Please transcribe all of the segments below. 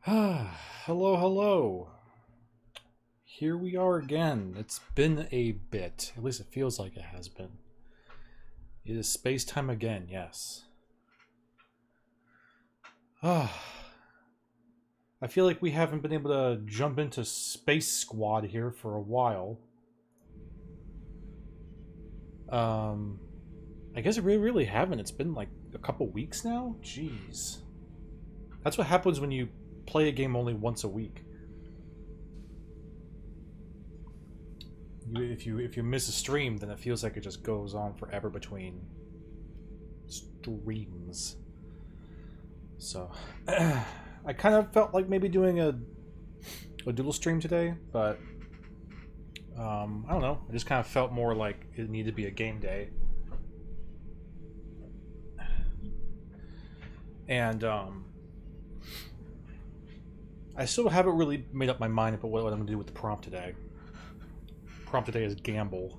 Hello, hello. Here we are again. It's been a bit. At least it feels like it has been. It is space time again, yes. I feel like we haven't been able to jump into Space Squad here for a while. I guess we really haven't. It's been like a couple weeks now? Jeez. That's what happens when you play a game only once a week. If you miss a stream, then it feels like it just goes on forever between streams. So I kind of felt like maybe doing a dual stream today, but I don't know. I just kind of felt more like it needed to be a game day. And I still haven't really made up my mind about what I'm going to do with the prompt today. Prompt today is gamble.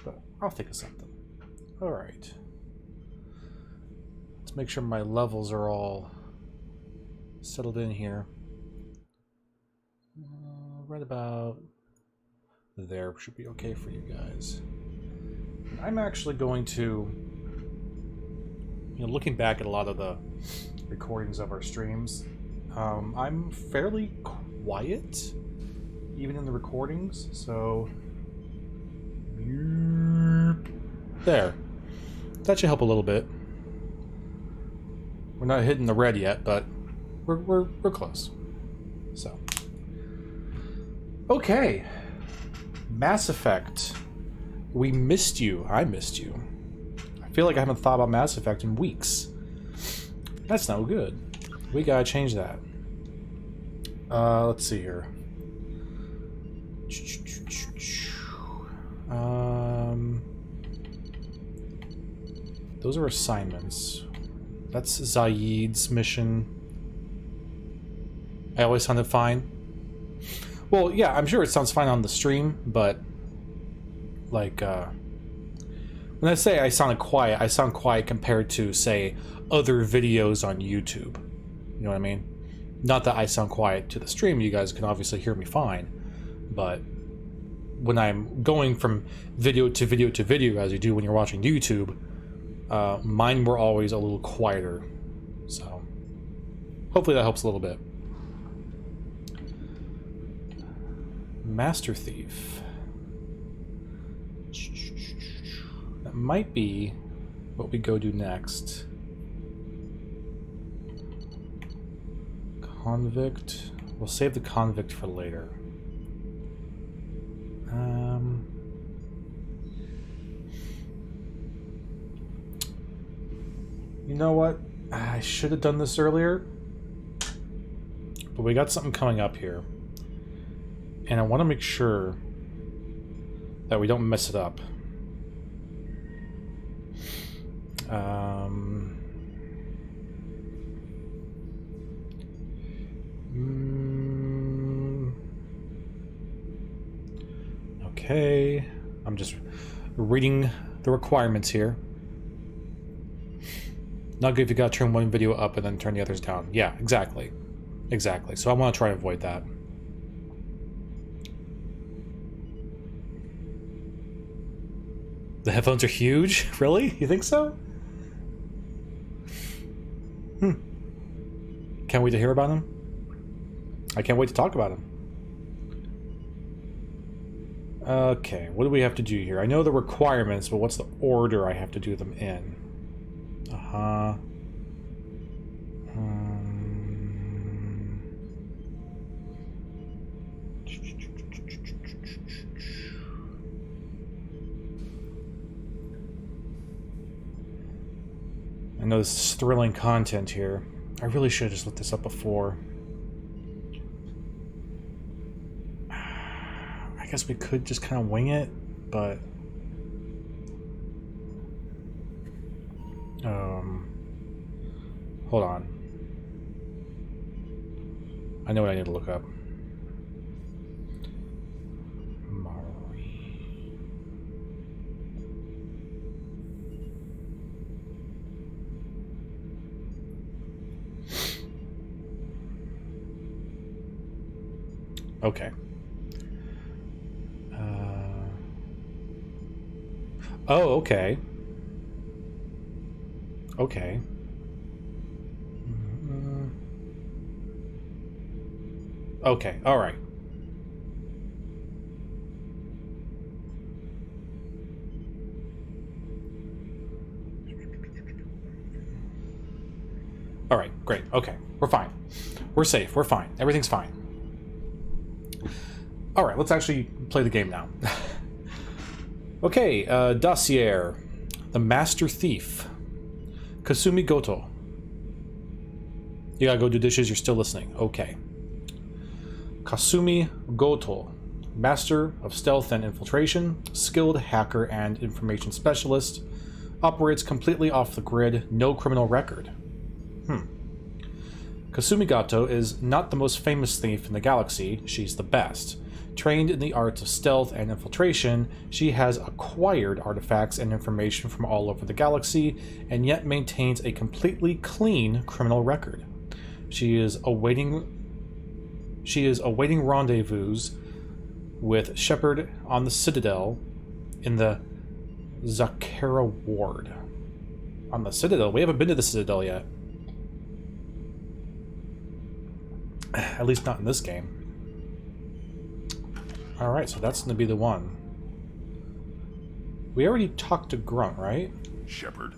But I'll think of something. Alright. Let's make sure my levels are all settled in here. Right about there should be okay for you guys. And I'm actually going to, looking back at a lot of the recordings of our streams, I'm fairly quiet, even in the recordings, so there. That should help a little bit. We're not hitting the red yet, but we're close. So, okay, Mass Effect. We missed you. I missed you. I feel like I haven't thought about Mass Effect in weeks. That's no good. We gotta change that. Let's see here. Those are assignments. That's Zaid's mission. I always sounded fine. Well, yeah, I'm sure it sounds fine on the stream, but like when I say I sounded quiet, I sound quiet compared to, say, other videos on YouTube. You know what I mean? Not that I sound quiet to the stream, you guys can obviously hear me fine, but when I'm going from video to video to video, as you do when you're watching YouTube, mine were always a little quieter. So hopefully that helps a little bit. Master Thief. That might be what we go do next. Convict. We'll save the convict for later. You know what? I should have done this earlier, but we got something coming up here, and I want to make sure that we don't mess it up. Okay, I'm just reading the requirements here. Not good if you gotta turn one video up and then turn the others down. Yeah, exactly. Exactly. So I want to try to avoid that. The headphones are huge? Really? You think so? Can't wait to hear about them. I can't wait to talk about them. Okay, what do we have to do here? I know the requirements, but what's the order I have to do them in? Uh-huh. I know this is thrilling content here. I really should have just looked this up before. I guess we could just kind of wing it, but hold on. I know what I need to look up. Okay. Oh, okay. Okay. Okay, alright. Alright, great. Okay, we're fine. We're safe. We're fine. Everything's fine. Alright, let's actually play the game now. Okay, Dossier. The Master Thief. Kasumi Goto. You gotta go do dishes, you're still listening. Okay. Kasumi Goto. Master of Stealth and Infiltration, skilled hacker and information specialist, operates completely off the grid, no criminal record. Kasumi Goto is not the most famous thief in the galaxy, she's the best. Trained in the arts of stealth and infiltration, she has acquired artifacts and information from all over the galaxy, and yet maintains a completely clean criminal record. She is awaiting rendezvous with Sheppard on the Citadel in the Zakara Ward. On the Citadel? We haven't been to the Citadel yet. At least not in this game. Alright, so that's going to be the one. We already talked to Grunt, right? Sheppard.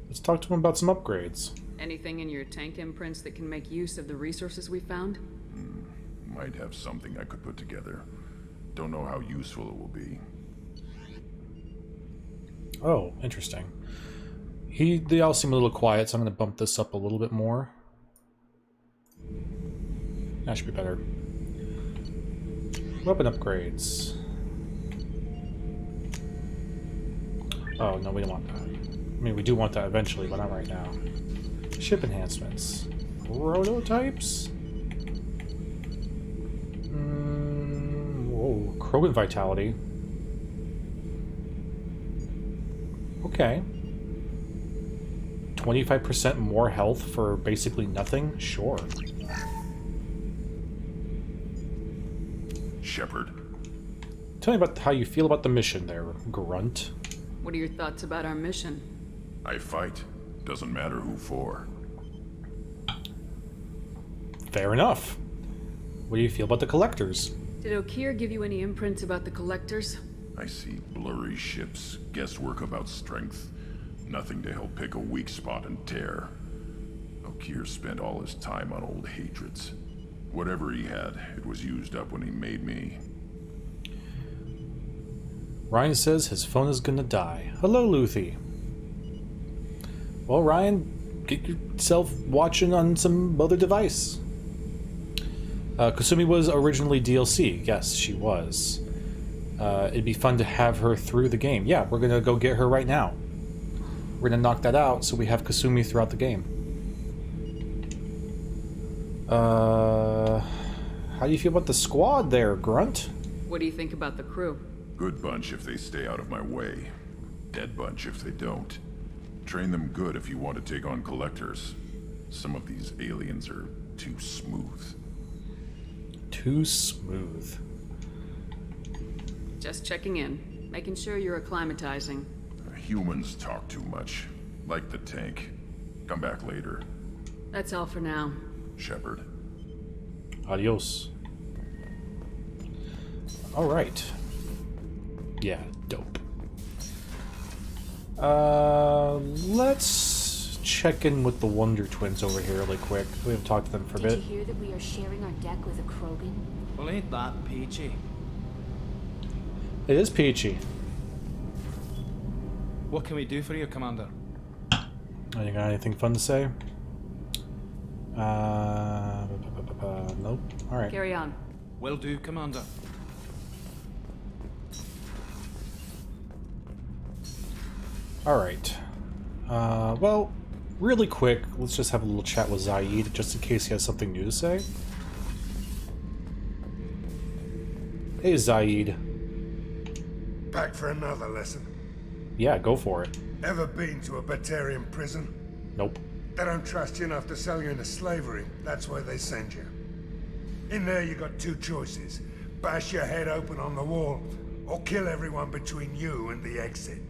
Let's talk to him about some upgrades. Anything in your tank imprints that can make use of the resources we found? Might have something I could put together. Don't know how useful it will be. Oh, interesting. They all seem a little quiet, so I'm going to bump this up a little bit more. That should be better. Weapon upgrades. Oh, no, we don't want that. I mean, we do want that eventually, but not right now. Ship enhancements. Prototypes? Whoa, Krogan Vitality. Okay. 25% more health for basically nothing? Sure. Sheppard. Tell me about how you feel about the mission there, Grunt. What are your thoughts about our mission? I fight. Doesn't matter who for. Fair enough. What do you feel about the Collectors? Did Okeer give you any imprints about the Collectors? I see blurry ships, guesswork about strength. Nothing to help pick a weak spot and tear. Okeer spent all his time on old hatreds. Whatever he had, it was used up when he made me. Ryan says his phone is gonna die. Hello, Luthi. Well, Ryan, get yourself watching on some other device. Kasumi was originally DLC. Yes, she was. It'd be fun to have her through the game. Yeah, we're gonna go get her right now. We're gonna knock that out so we have Kasumi throughout the game. How do you feel about the squad there, Grunt? What do you think about the crew? Good bunch if they stay out of my way. Dead bunch if they don't. Train them good if you want to take on Collectors. Some of these aliens are too smooth. Too smooth. Just checking in. Making sure you're acclimatizing. Humans talk too much. Like the tank. Come back later. That's all for now. Sheppard. Adios. Alright. Yeah, dope. Let's check in with the Wonder Twins over here really quick. We haven't talked to them for a bit. Did you hear that we are sharing our deck with a Krogan? Well, ain't that peachy? It is peachy. What can we do for you, Commander? You got anything fun to say? Nope. Alright. Carry on. Will do, Commander. Alright. Well, really quick, let's just have a little chat with Zaid, just in case he has something new to say. Hey, Zaid. Back for another lesson. Yeah, go for it. Ever been to a Batarian prison? Nope. They don't trust you enough to sell you into slavery. That's why they send you. In there you got two choices. Bash your head open on the wall, or kill everyone between you and the exit.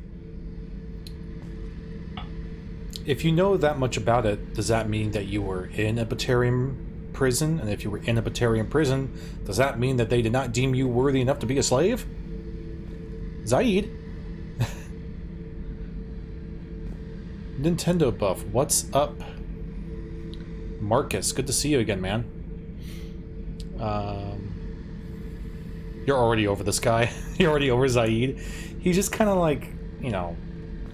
If you know that much about it, does that mean that you were in a Batarian prison? And if you were in a Batarian prison, does that mean that they did not deem you worthy enough to be a slave? Zaid? Nintendo buff, what's up? Marcus, good to see you again, man. You're already over this guy. You're already over Zaid. He's just kind of like, you know,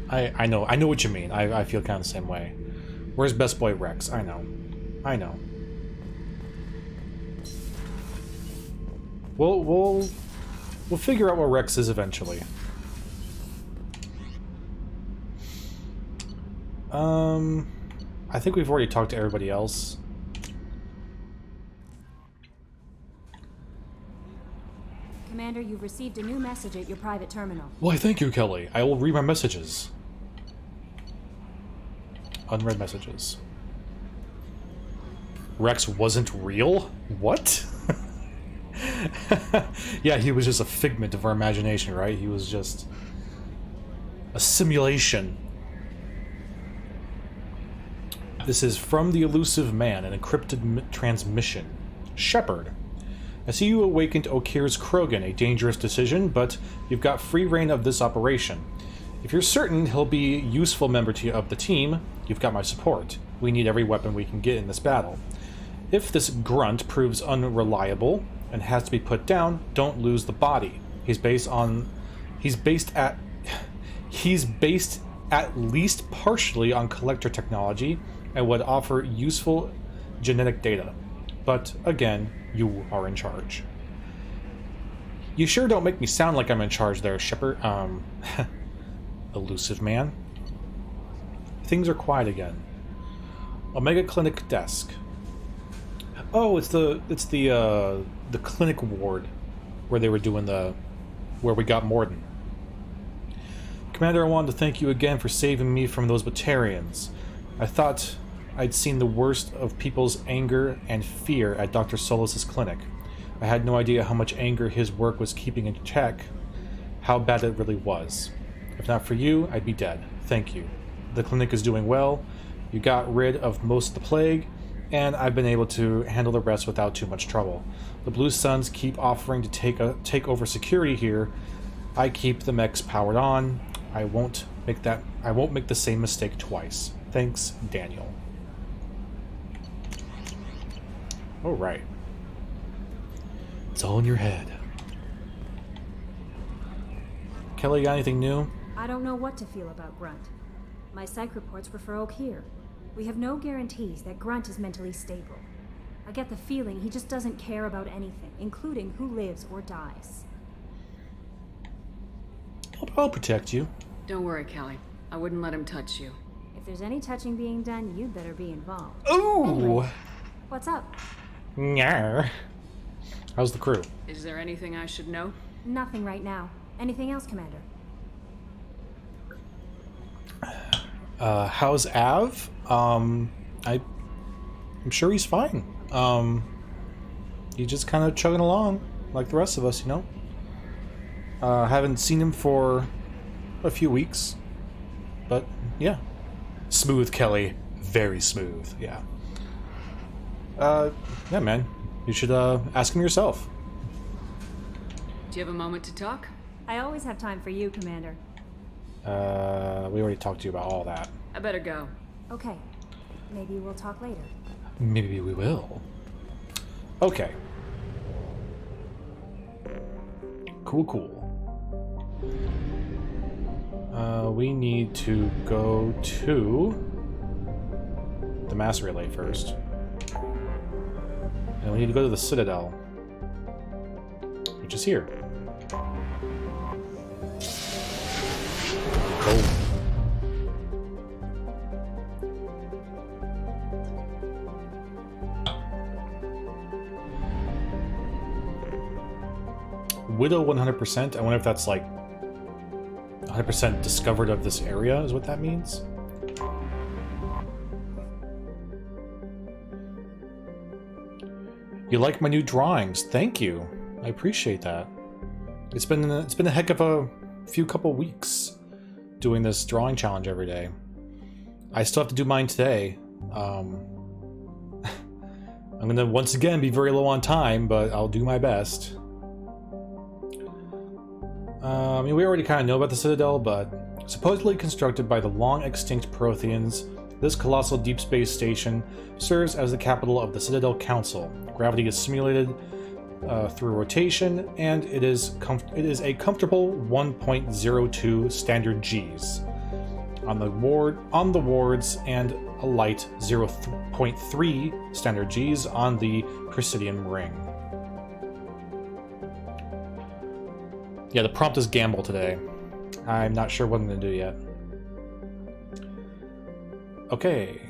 I know what you mean. I feel kind of the same way. Where's Best Boy Rex? I know. We'll figure out what Rex is eventually. I think we've already talked to everybody else. Commander, you've received a new message at your private terminal. Why, thank you, Kelly. I will read my messages. Unread messages. Rex wasn't real? What? Yeah, he was just a figment of our imagination, right? He was just a simulation. This is from the elusive man, an encrypted transmission. Sheppard. I see you awakened Okir's Krogan, a dangerous decision, but you've got free reign of this operation. If you're certain he'll be a useful member of the team, you've got my support. We need every weapon we can get in this battle. If this grunt proves unreliable and has to be put down, don't lose the body. He's based at least partially on collector technology and would offer useful genetic data. But again, you are in charge. You sure don't make me sound like I'm in charge there, Sheppard. Elusive man. Things are quiet again. Omega Clinic desk. Oh, it's the clinic ward where they were doing where we got Morden. Commander, I wanted to thank you again for saving me from those Batarians. I thought I'd seen the worst of people's anger and fear at Dr. Solus's clinic. I had no idea how much anger his work was keeping in check, how bad it really was. If not for you, I'd be dead. Thank you. The clinic is doing well. You got rid of most of the plague, and I've been able to handle the rest without too much trouble. The Blue Suns keep offering to take over security here. I keep the mechs powered on. I won't make the same mistake twice. Thanks, Daniel. All right. It's all in your head. Kelly, got anything new? I don't know what to feel about Grunt. My psych reports refer Okir. We have no guarantees that Grunt is mentally stable. I get the feeling he just doesn't care about anything, including who lives or dies. I'll protect you. Don't worry, Kelly. I wouldn't let him touch you. If there's any touching being done, you'd better be involved. Ooh! Anyway, what's up? Nyar. How's the crew? Is there anything I should know? Nothing right now. Anything else, Commander? How's Av? I'm sure he's fine. He's just kind of chugging along like the rest of us, you know? Haven't seen him for a few weeks, but yeah. Smooth, Kelly. Very smooth, yeah. Yeah, man. You should ask him yourself. Do you have a moment to talk? I always have time for you, Commander. We already talked to you about all that. I better go. Okay. Maybe we'll talk later. Maybe we will. Okay. Cool. We need to go to the mass relay first. And we need to go to the Citadel, which is here. Oh. Widow 100%. I wonder if that's like 100% discovered of this area is what that means. You like my new drawings. Thank you. I appreciate that. It's been a heck of a couple weeks doing this drawing challenge every day. I still have to do mine today. I'm gonna once again be very low on time, but I'll do my best. I mean, we already kind of know about the Citadel, but supposedly constructed by the long-extinct Protheans, this colossal deep space station serves as the capital of the Citadel Council. Gravity is simulated through rotation, and it is a comfortable 1.02 standard Gs on the wards, and a light 0.3 standard Gs on the Presidium ring. Yeah, the prompt is gamble today. I'm not sure what I'm going to do yet. Okay.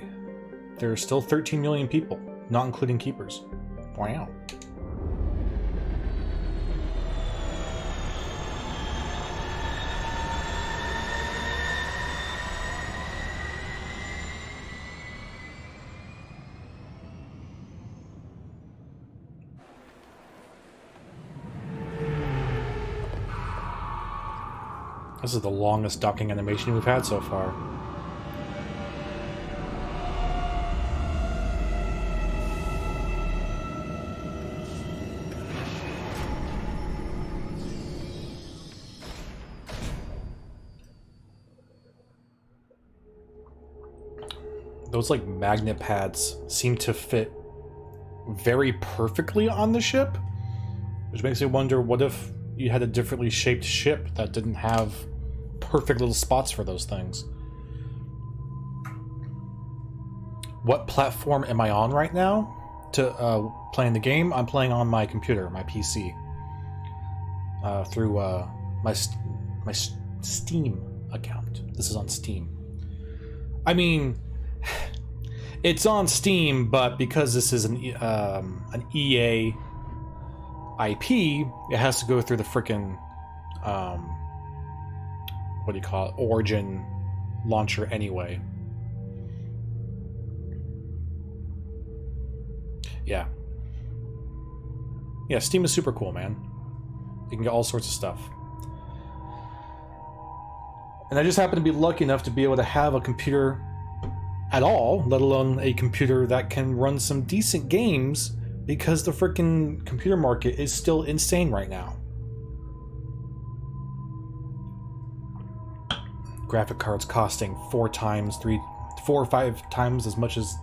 There's still 13 million people, not including keepers. Wow. This is the longest docking animation we've had so far. Those like magnet pads seem to fit very perfectly on the ship, which makes me wonder, what if you had a differently shaped ship that didn't have perfect little spots for those things? What platform am I on right now to playing the game? I'm playing on my computer, my PC, through my Steam account. This is on Steam. I mean, it's on Steam, but because this is an EA IP, it has to go through the frickin' what do you call it? Origin launcher anyway. Yeah. Yeah, Steam is super cool, man. You can get all sorts of stuff. And I just happen to be lucky enough to be able to have a computer at all, let alone a computer that can run some decent games, because the frickin' computer market is still insane right now. Graphic cards costing 4 or 5 times as much as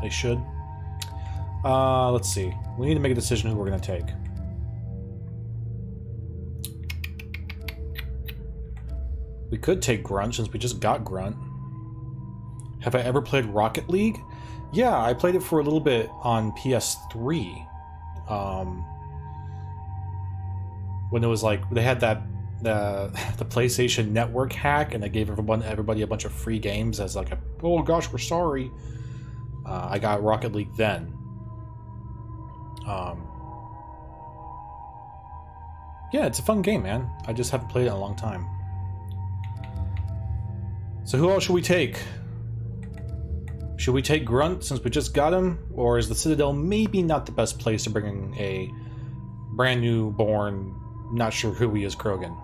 they should. Let's see. We need to make a decision who we're going to take. We could take Grunt, since we just got Grunt. Have I ever played Rocket League? Yeah, I played it for a little bit on PS3. When it was like, they had that the PlayStation Network hack, and they gave everybody a bunch of free games as like a, oh gosh, we're sorry. I got Rocket League then. Yeah, it's a fun game, man. I just haven't played it in a long time. So who else should we take? Should we take Grunt since we just got him? Or is the Citadel maybe not the best place to bring in a brand new born, not sure who he is, Krogan?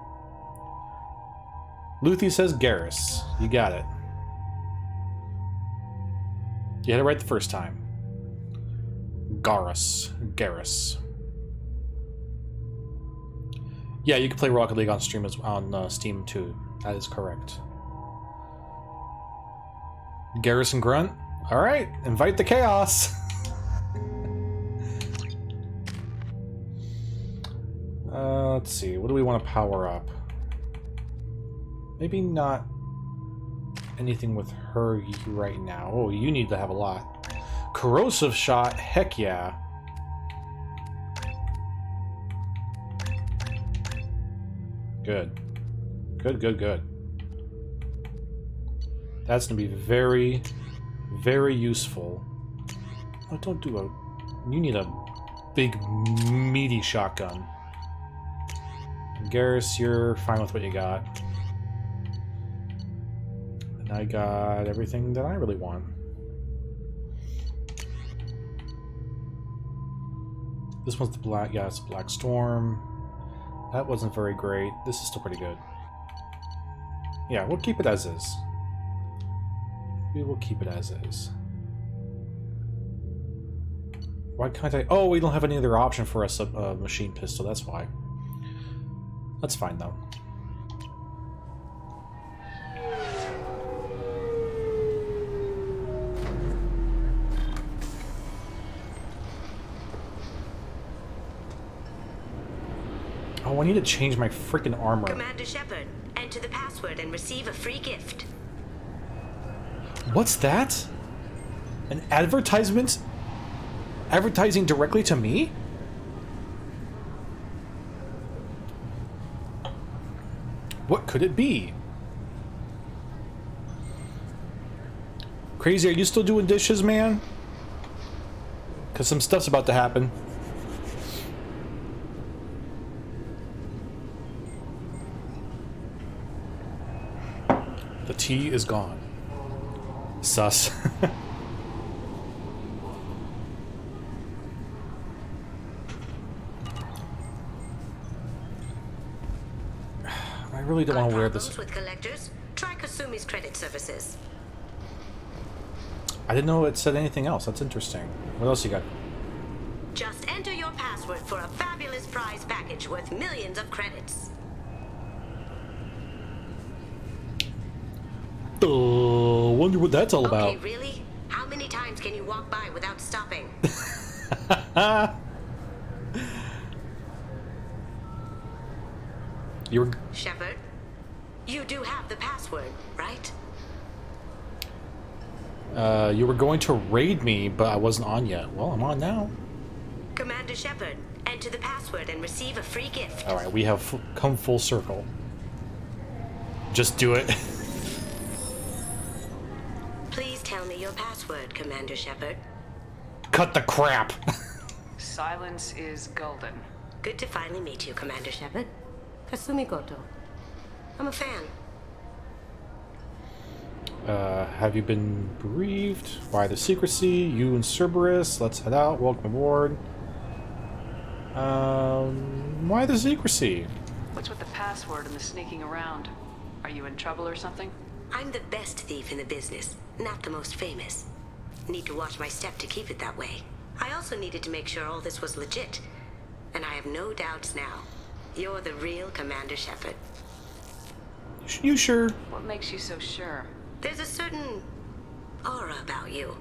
Luthi says Garrus. You got it. You had it right the first time. Garrus. Yeah, you can play Rocket League on Steam too. That is correct. Garrus and Grunt. All right, invite the chaos. Let's see. What do we want to power up? Maybe not anything with her right now. Oh, you need to have a lot. Corrosive shot. Heck yeah. Good. Good. That's going to be very, very useful. Oh, don't do a... You need a big, meaty shotgun. Garrus, you're fine with what you got. And I got everything that I really want. This one's the black. Yeah, it's Black Storm. That wasn't very great. This is still pretty good. Yeah, we'll keep it as is. We will keep it as is. Why can't I? Oh, we don't have any other option for a machine pistol. That's why. That's fine though. Oh, I need to change my freaking armor. Commander Sheppard, enter the password and receive a free gift. What's that? An advertisement? Advertising directly to me? What could it be? Crazy, are you still doing dishes, man? Because some stuff's about to happen. The tea is gone. Sus. I really don't want to wear this. With collectors, try Kasumi's credit services. I didn't know it said anything else. That's interesting. What else you got? Just enter your password for a fabulous prize package worth millions of credits. Wonder what that's all about. Okay, really? How many times can you walk by without stopping? You're Sheppard, you do have the password, right? you were going to raid me, but I wasn't on yet. Well, I'm on now. Commander Sheppard, enter the password and receive a free gift. All right, we have come full circle. Just do it. Please tell me your password, Commander Sheppard. Cut the crap. Silence is golden. Good to finally meet you, Commander Sheppard. Kasumi Goto. I'm a fan. Have you been bereaved? Why the secrecy? You and Cerberus. Let's head out. Welcome aboard. Why the secrecy? What's with the password and the sneaking around? Are you in trouble or something? I'm the best thief in the business, not the most famous. Need to watch my step to keep it that way. I also needed to make sure all this was legit. And I have no doubts now. You're the real Commander Sheppard. You sure? What makes you so sure? There's a certain aura about you.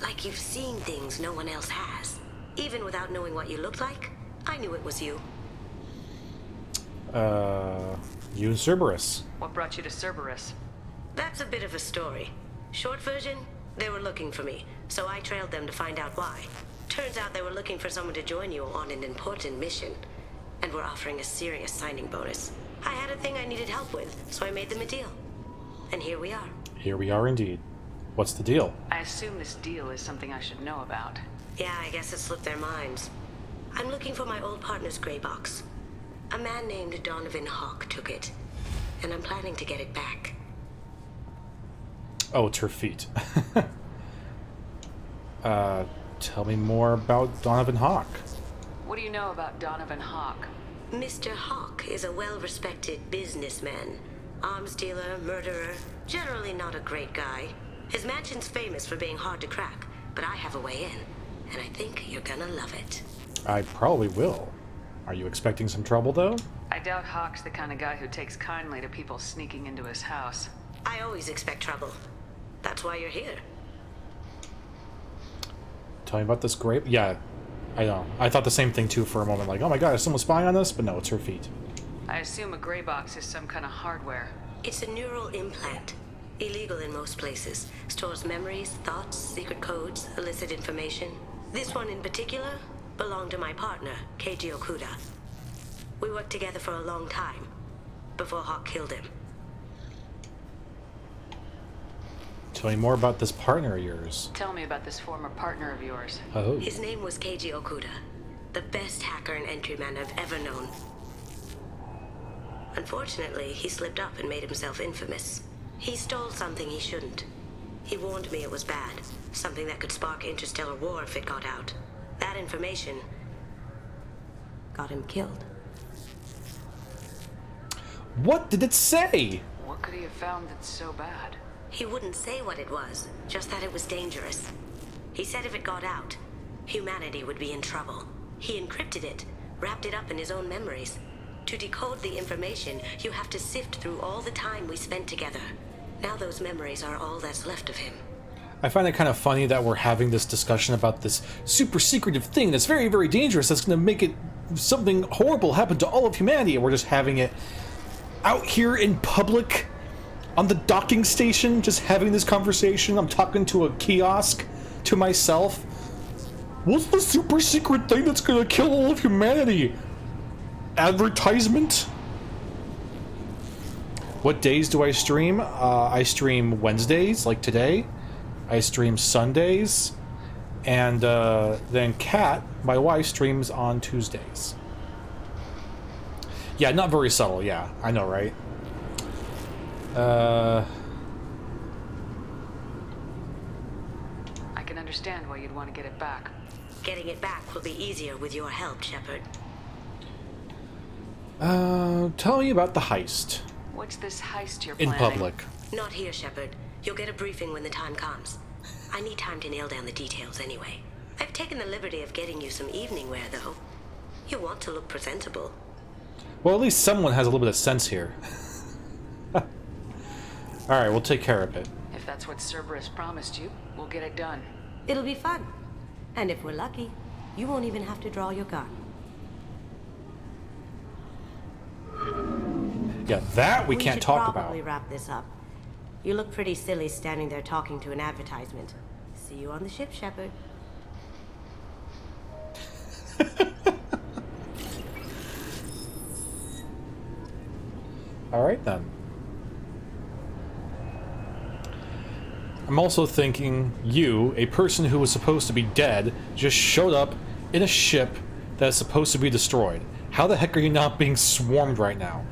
Like you've seen things no one else has. Even without knowing what you looked like, I knew it was you. You and Cerberus. What brought you to Cerberus? That's a bit of a story. Short version, they were looking for me, so I trailed them to find out why. Turns out they were looking for someone to join you on an important mission, and were offering a serious signing bonus. I had a thing I needed help with, so I made them a deal. And here we are. Here we are indeed. What's the deal? I assume this deal is something I should know about. Yeah, I guess it slipped their minds. I'm looking for my old partner's gray box. A man named Donovan Hawk took it, and I'm planning to get it back. Oh, it's her feet. Tell me more about Donovan Hawk. What do you know about Donovan Hawk? Mr. Hawk is a well-respected businessman. Arms dealer, murderer, generally not a great guy. His mansion's famous for being hard to crack, but I have a way in, and I think you're gonna love it. I probably will. Are you expecting some trouble, though? I doubt Hawk's the kind of guy who takes kindly to people sneaking into his house. I always expect trouble. That's why you're here. Tell me about this grape. Yeah, I know. I thought the same thing, too, for a moment. Like, oh my god, is someone spying on us? But no, it's her feet. I assume a gray box is some kind of hardware. It's a neural implant. Illegal in most places. Stores memories, thoughts, secret codes, illicit information. This one in particular belonged to my partner, Keiji Okuda. We worked together for a long time, before Hawk killed him. Tell me more about this partner of yours. Tell me about this former partner of yours. Oh. His name was Keiji Okuda, the best hacker and entryman I've ever known. Unfortunately, he slipped up and made himself infamous. He stole something he shouldn't. He warned me it was bad, something that could spark interstellar war if it got out. That information got him killed. What did it say? What could he have found that's so bad? He wouldn't say what it was, just that it was dangerous. He said if it got out, humanity would be in trouble. He encrypted it, wrapped it up in his own memories. To decode the information, you have to sift through all the time we spent together. Now those memories are all that's left of him. I find it kind of funny that we're having this discussion about this super secretive thing that's very, very dangerous, that's going to make it something horrible happen to all of humanity, and we're just having it out here in public on the docking station, just having this conversation. I'm talking to a kiosk to myself. What's the super secret thing that's going to kill all of humanity? Advertisement? What days do I stream? I stream Wednesdays, like today. I stream Sundays, and then Kat, my wife, streams on Tuesdays. Yeah, not very subtle, yeah, I know, right? I can understand why you'd want to get it back. Getting it back will be easier with your help, Sheppard. Tell me about the heist. What's this heist you're In planning? public. Not here, Sheppard. You'll get a briefing when the time comes. I need time to nail down the details anyway. I've taken the liberty of getting you some evening wear, though. You want to look presentable. Well, at least someone has a little bit of sense here. Alright, we'll take care of it. If that's what Cerberus promised you, we'll get it done. It'll be fun. And if we're lucky, you won't even have to draw your gun. Yeah, that we can't should talk probably about. wrap this up. You look pretty silly standing there talking to an advertisement. See you on the ship, Sheppard. Alright then. I'm also thinking you, a person who was supposed to be dead, just showed up in a ship that is supposed to be destroyed. How the heck are you not being swarmed right now?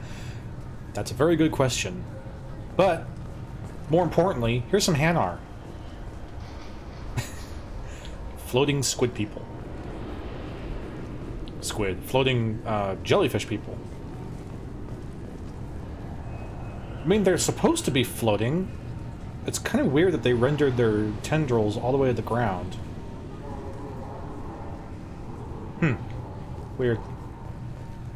That's a very good question. But, more importantly, here's some Hanar. Floating squid people. Squid. Floating jellyfish people. I mean, they're supposed to be floating. It's kind of weird that they rendered their tendrils all the way to the ground. Weird.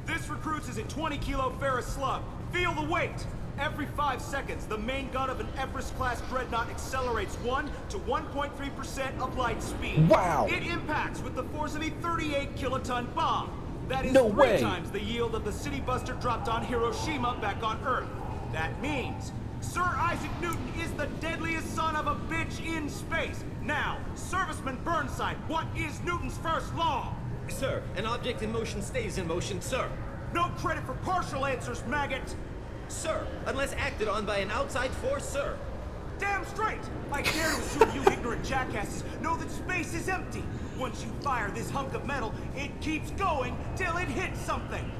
This recruits is a 20-kilo ferrous slug. Feel the weight! Every 5 seconds, the main gun of an Everest-class dreadnought accelerates 1 to 1.3% of light speed. Wow! It impacts with the force of a 38-kiloton bomb. That is No 3 way. times the yield of the city buster dropped on Hiroshima back on Earth. That means Sir Isaac Newton is the deadliest son of a bitch in space. Now, Serviceman Burnside, what is Newton's first law? Sir, an object in motion stays in motion, sir. No credit for partial answers, maggot! Sir, unless acted on by an outside force, sir. Damn straight! I dare to assume you ignorant jackasses know that space is empty. Once you fire this hunk of metal, it keeps going till it hits something.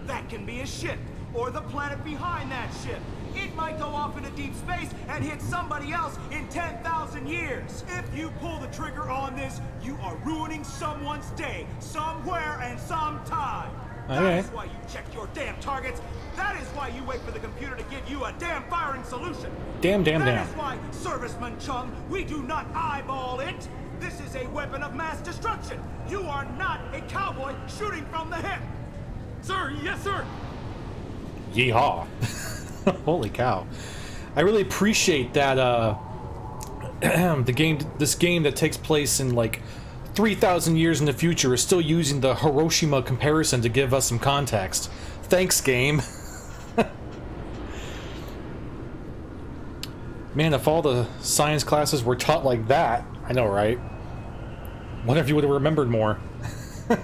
That can be a ship, or the planet behind that ship. It might go off into deep space and hit somebody else in 10,000 years. If you pull the trigger on this, you are ruining someone's day, somewhere and sometime. That Okay. is why you check your damn targets. That is why you wait for the computer to give you a damn firing solution. Damn. That is why, Serviceman Chung, we do not eyeball it. This is a weapon of mass destruction. You are not a cowboy shooting from the hip. Sir, yes, sir. Yeehaw. Holy cow. I really appreciate that this game that takes place in like 3,000 years in the future is still using the Hiroshima comparison to give us some context. Thanks, game. Man, if all the science classes were taught like that, I know, right? What if you would have remembered more? This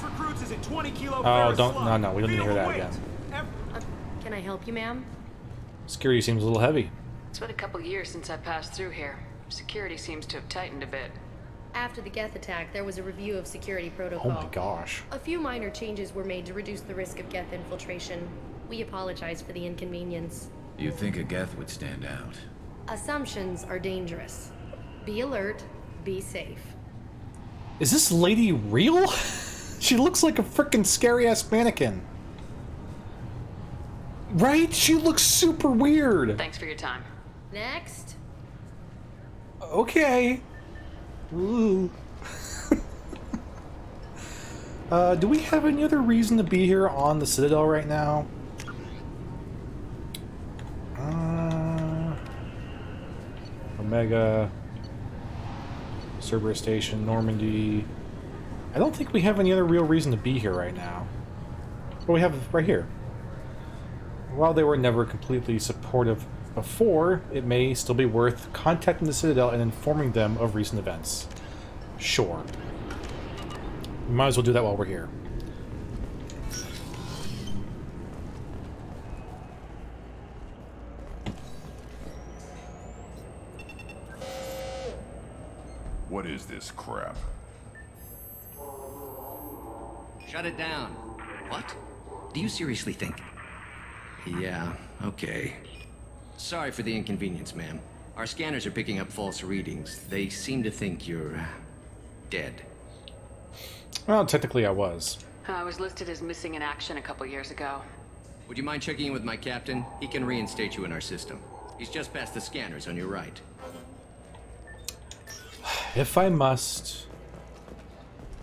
recruits is a 20-kilo Oh, no, we don't need to hear that again. Can I help you, ma'am? Security seems a little heavy. It's been a couple years since I passed through here. Security seems to have tightened a bit. After the Geth attack, there was a review of security protocol. Oh my gosh. A few minor changes were made to reduce the risk of Geth infiltration. We apologize for the inconvenience. You'd think a Geth would stand out. Assumptions are dangerous. Be alert, be safe. Is this lady real? She looks like a freaking scary-ass mannequin. Right? She looks super weird. Thanks for your time. Next. Okay. Ooh. Do we have any other reason to be here on the Citadel right now? Omega. Cerberus Station, Normandy. I don't think we have any other real reason to be here right now. But we have right here. While they were never completely supportive before, it may still be worth contacting the Citadel and informing them of recent events. Sure. We might as well do that while we're here. What is this crap? Shut it down. What? Do you seriously think? Yeah, okay. Sorry for the inconvenience, ma'am. Our scanners are picking up false readings. They seem to think you're dead. Well, technically I was. I was listed as missing in action a couple years ago. Would you mind checking in with my captain? He can reinstate you in our system. He's just past the scanners on your right. If I must.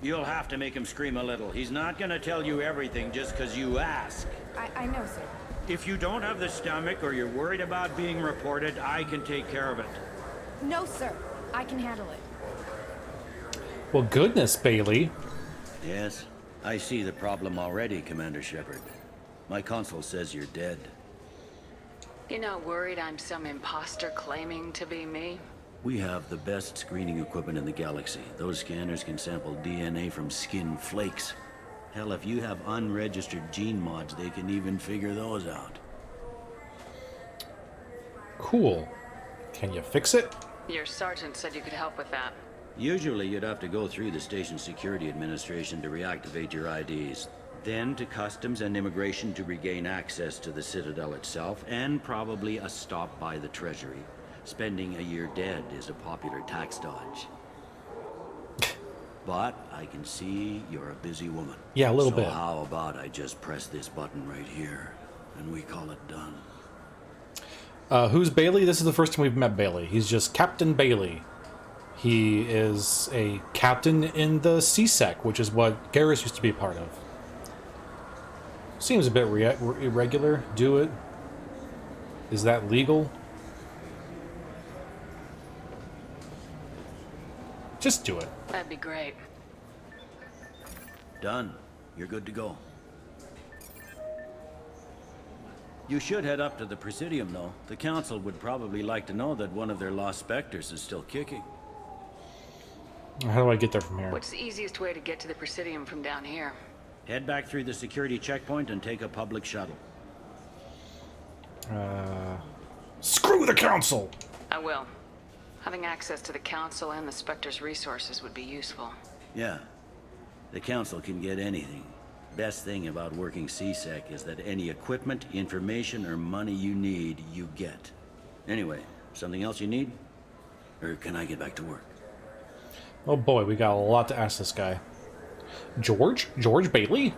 You'll have to make him scream a little. He's not gonna tell you everything just because you ask. I know, sir. If you don't have the stomach or you're worried about being reported, I can take care of it. No, sir. I can handle it. Well, goodness, Bailey. Yes, I see the problem already, Commander Sheppard. My console says you're dead. You're not worried I'm some imposter claiming to be me? We have the best screening equipment in the galaxy. Those scanners can sample DNA from skin flakes. Hell, if you have unregistered gene mods, they can even figure those out. Cool. Can you fix it? Your sergeant said you could help with that. Usually you'd have to go through the station security administration to reactivate your IDs. Then to customs and immigration to regain access to the Citadel itself, and probably a stop by the Treasury. Spending a year dead is a popular tax dodge. But I can see you're a busy woman. Yeah, a little bit. So how about I just press this button right here, and we call it done? Who's Bailey? This is the first time we've met Bailey. He's just Captain Bailey. He is a captain in the CSEC, which is what Garrus used to be a part of. Seems a bit irregular. Do it. Is that legal? Just do it. That'd be great. Done. You're good to go. You should head up to the Presidium, though. The Council would probably like to know that one of their lost Spectres is still kicking. How do I get there from here? What's the easiest way to get to the Presidium from down here? Head back through the security checkpoint and take a public shuttle. Screw the Council! I will. Having access to the Council and the Spectre's resources would be useful. Yeah. The Council can get anything. Best thing about working CSEC is that any equipment, information, or money you need, you get. Anyway, something else you need? Or can I get back to work? Oh boy, we got a lot to ask this guy. George? George Bailey?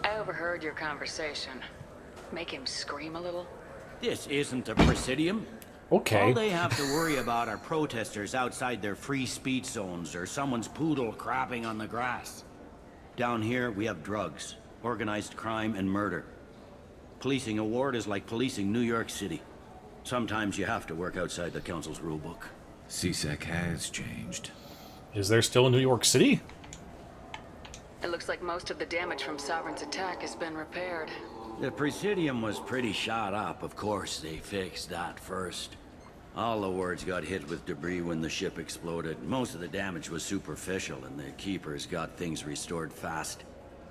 I overheard your conversation. Make him scream a little? This isn't a Presidium. Okay. All they have to worry about are protesters outside their free speech zones or someone's poodle crapping on the grass. Down here, we have drugs, organized crime, and murder. Policing a ward is like policing New York City. Sometimes you have to work outside the Council's rulebook. CSEC has changed. Is there still a New York City? It looks like most of the damage from Sovereign's attack has been repaired. The Presidium was pretty shot up. Of course, they fixed that first. All the wards got hit with debris when the ship exploded. Most of the damage was superficial, and the Keepers got things restored fast.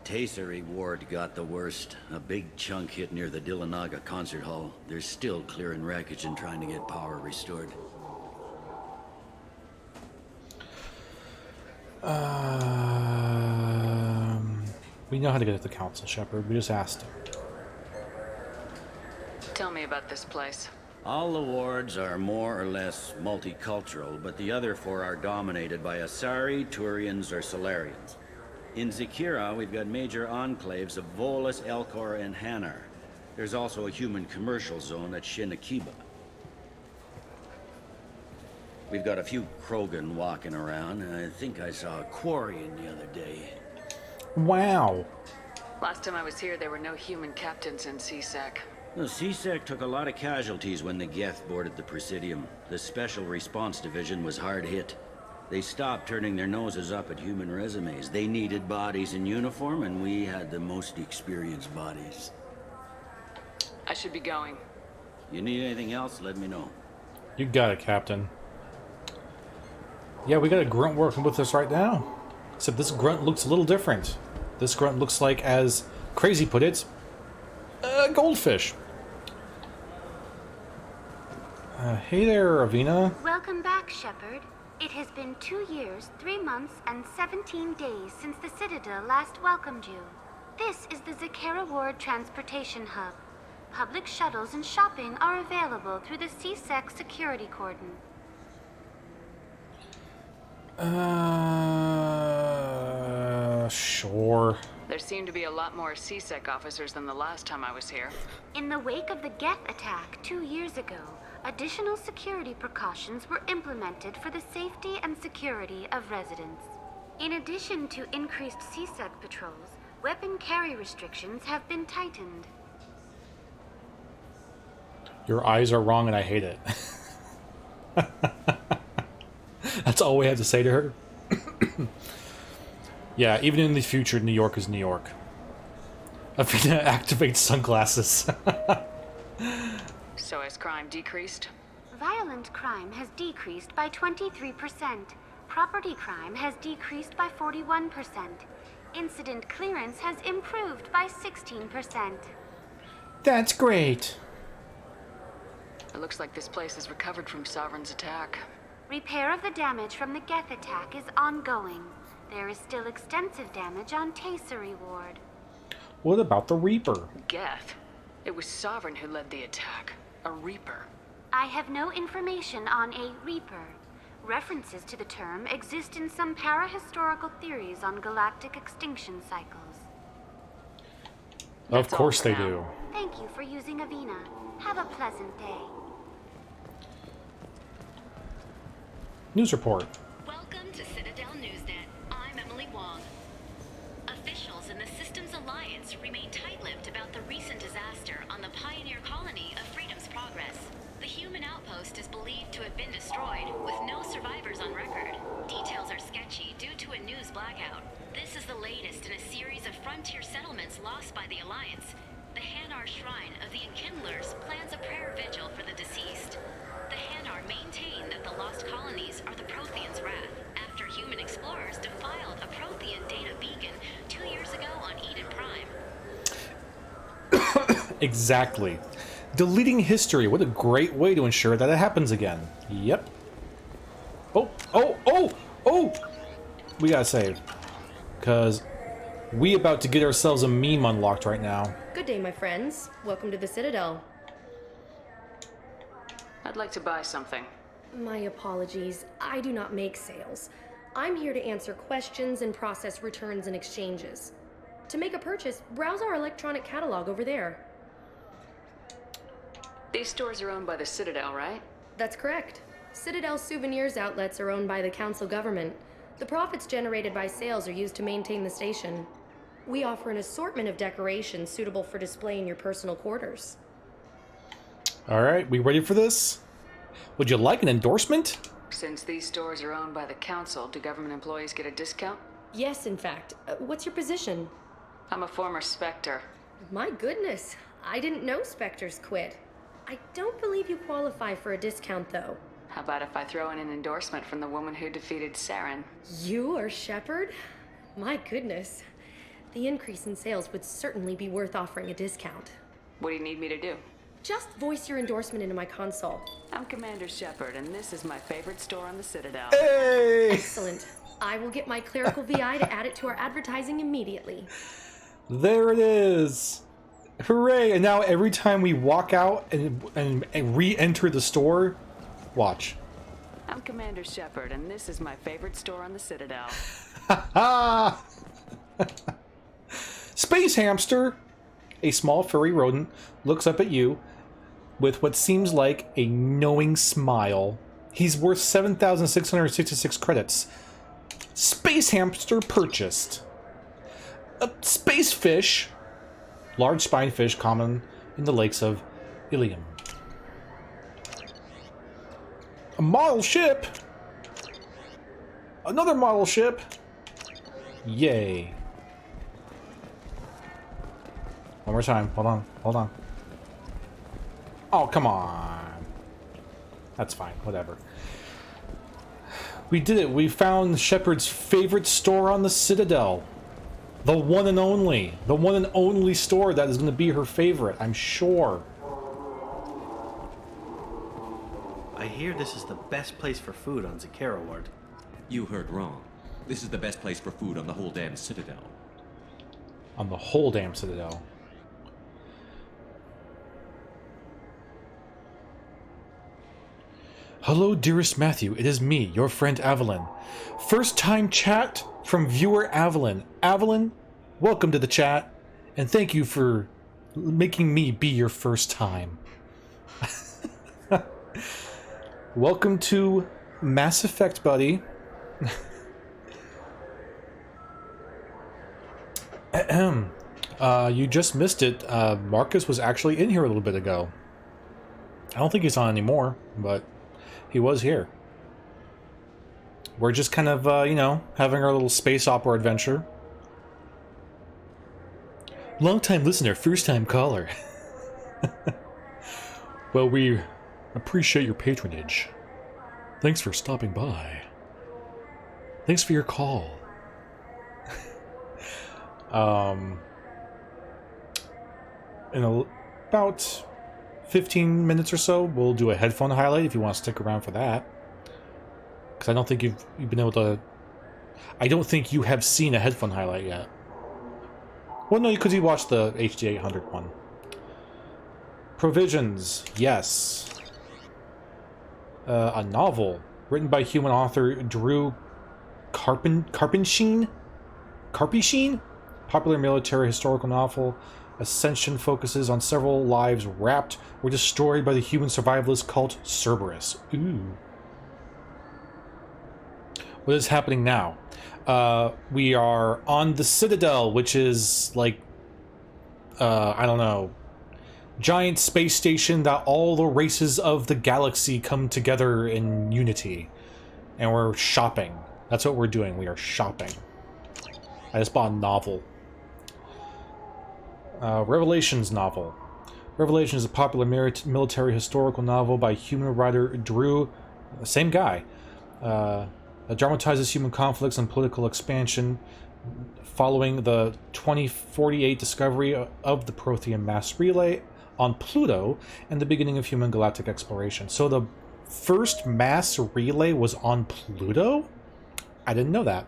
Tasery Ward got the worst. A big chunk hit near the Dillanaga concert hall. They're still clearing wreckage and trying to get power restored. We know how to get at the Council, Sheppard. We just asked him. Tell me about this place. All the wards are more or less multicultural, but the other four are dominated by Asari, Turians, or Solarians. In Zakira, we've got major enclaves of Volus, Elcor, and Hanar. There's also a human commercial zone at Shinakiba. We've got a few Krogan walking around, and I think I saw a Quarian the other day. Wow. Last time I was here, there were no human captains in CSEC. The CSEC took a lot of casualties when the Geth boarded the Presidium. The Special Response Division was hard hit. They stopped turning their noses up at human resumes. They needed bodies in uniform, and we had the most experienced bodies. I should be going. You need anything else, let me know. You got it, Captain. Yeah, we got a grunt working with us right now. Except this grunt looks a little different. This grunt looks like, as Crazy put it, a goldfish. Hey there, Ravina. Welcome back, Sheppard. It has been 2 years, 3 months, and 17 days since the Citadel last welcomed you. This is the Zakera Ward Transportation Hub. Public shuttles and shopping are available through the CSEC security cordon. Sure. There seem to be a lot more CSEC officers than the last time I was here. In the wake of the Geth attack 2 years ago, additional security precautions were implemented for the safety and security of residents. In addition to increased CSEC patrols, weapon carry restrictions have been tightened. Your eyes are wrong and I hate it. That's all we have to say to her. Yeah, even in the future, New York is New York. Athena activates sunglasses. So has crime decreased? Violent crime has decreased by 23%. Property crime has decreased by 41%. Incident clearance has improved by 16%. That's great. It looks like this place has recovered from Sovereign's attack. Repair of the damage from the Geth attack is ongoing. There is still extensive damage on Tasery Ward. What about the Reaper? Geth? It was Sovereign who led the attack. A Reaper. I have no information on a Reaper. References to the term exist in some parahistorical theories on galactic extinction cycles. Of course they do. Thank you for using Avina. Have a pleasant day. News report. Welcome to Citadel Newsnet. I'm Emily Wong. Officials in the Systems Alliance remain tight-lipped about the recent disaster on the pioneer colony of Freedom's Progress. The human outpost is believed to have been destroyed, with no survivors on record. Details are sketchy due to a news blackout. This is the latest in a series of frontier settlements lost by the Alliance. The Hanar Shrine of the Enkindlers plans a prayer vigil for the deceased. The Hanar maintain that the lost colonies are the Protheans' wrath, after human explorers defiled a Prothean data beacon 2 years ago on Eden Prime. Exactly. Deleting history. What a great way to ensure that it happens again. Yep. Oh! We gotta save. Because we about to get ourselves a meme unlocked right now. Good day, my friends. Welcome to the Citadel. I'd like to buy something. My apologies. I do not make sales. I'm here to answer questions and process returns and exchanges. To make a purchase, browse our electronic catalog over there. These stores are owned by the Citadel, right? That's correct. Citadel souvenirs outlets are owned by the council government. The profits generated by sales are used to maintain the station. We offer an assortment of decorations suitable for display in your personal quarters. Alright, we ready for this? Would you like an endorsement? Since these stores are owned by the council, do government employees get a discount? Yes, in fact. What's your position? I'm a former Spectre. My goodness. I didn't know Spectres quit. I don't believe you qualify for a discount, though. How about if I throw in an endorsement from the woman who defeated Saren? You are Sheppard? My goodness. The increase in sales would certainly be worth offering a discount. What do you need me to do? Just voice your endorsement into my console. I'm Commander Sheppard, and this is my favorite store on the Citadel. Hey! Excellent. I will get my clerical VI to add it to our advertising immediately. There it is. Hooray! And now every time we walk out and re-enter the store, watch. I'm Commander Sheppard, and this is my favorite store on the Citadel. Ha Space hamster! A small furry rodent looks up at you with what seems like a knowing smile. He's worth 7,666 credits. Space hamster purchased. A space fish. Large spine fish common in the lakes of Ilium. A model ship. Another model ship. Yay. One more time. Hold on. Hold on. Oh, come on. That's fine. Whatever. We did it. We found Sheppard's favorite store on the Citadel. The one and only. The one and only store that is going to be her favorite, I'm sure. I hear this is the best place for food on Zakera Ward. You heard wrong. This is the best place for food on the whole damn Citadel. On the whole damn Citadel. Hello, dearest Matthew. It is me, your friend Avalon. First time chat from viewer Avalon. Avalon, welcome to the chat, and thank you for making me be your first time. Welcome to Mass Effect, buddy. You just missed it. Marcus was actually in here a little bit ago. I don't think he's on anymore, but he was here. We're just kind of, you know, having our little space opera adventure. Long-time listener, first-time caller. Well, we appreciate your patronage. Thanks for stopping by. Thanks for your call. In about 15 minutes or so, we'll do a headphone highlight if you want to stick around for that. Because I don't think you've been able to... I don't think you have seen a headphone highlight yet. Well, no, because you watched the HD 800 one. Provisions, yes. A novel written by human author Drew Karpinsheen? Popular military historical novel. Ascension focuses on several lives wrapped or destroyed by the human survivalist cult Cerberus. Ooh. What is happening now? We are on the Citadel, which is like, I don't know, giant space station that all the races of the galaxy come together in unity. And we're shopping. That's what we're doing. We are shopping. I just bought a novel. Revelations novel. Revelation is a popular military historical novel by human writer Drew, same guy, that dramatizes human conflicts and political expansion following the 2048 discovery of the Prothean mass relay on Pluto and the beginning of human galactic exploration. So the first mass relay was on Pluto? I didn't know that.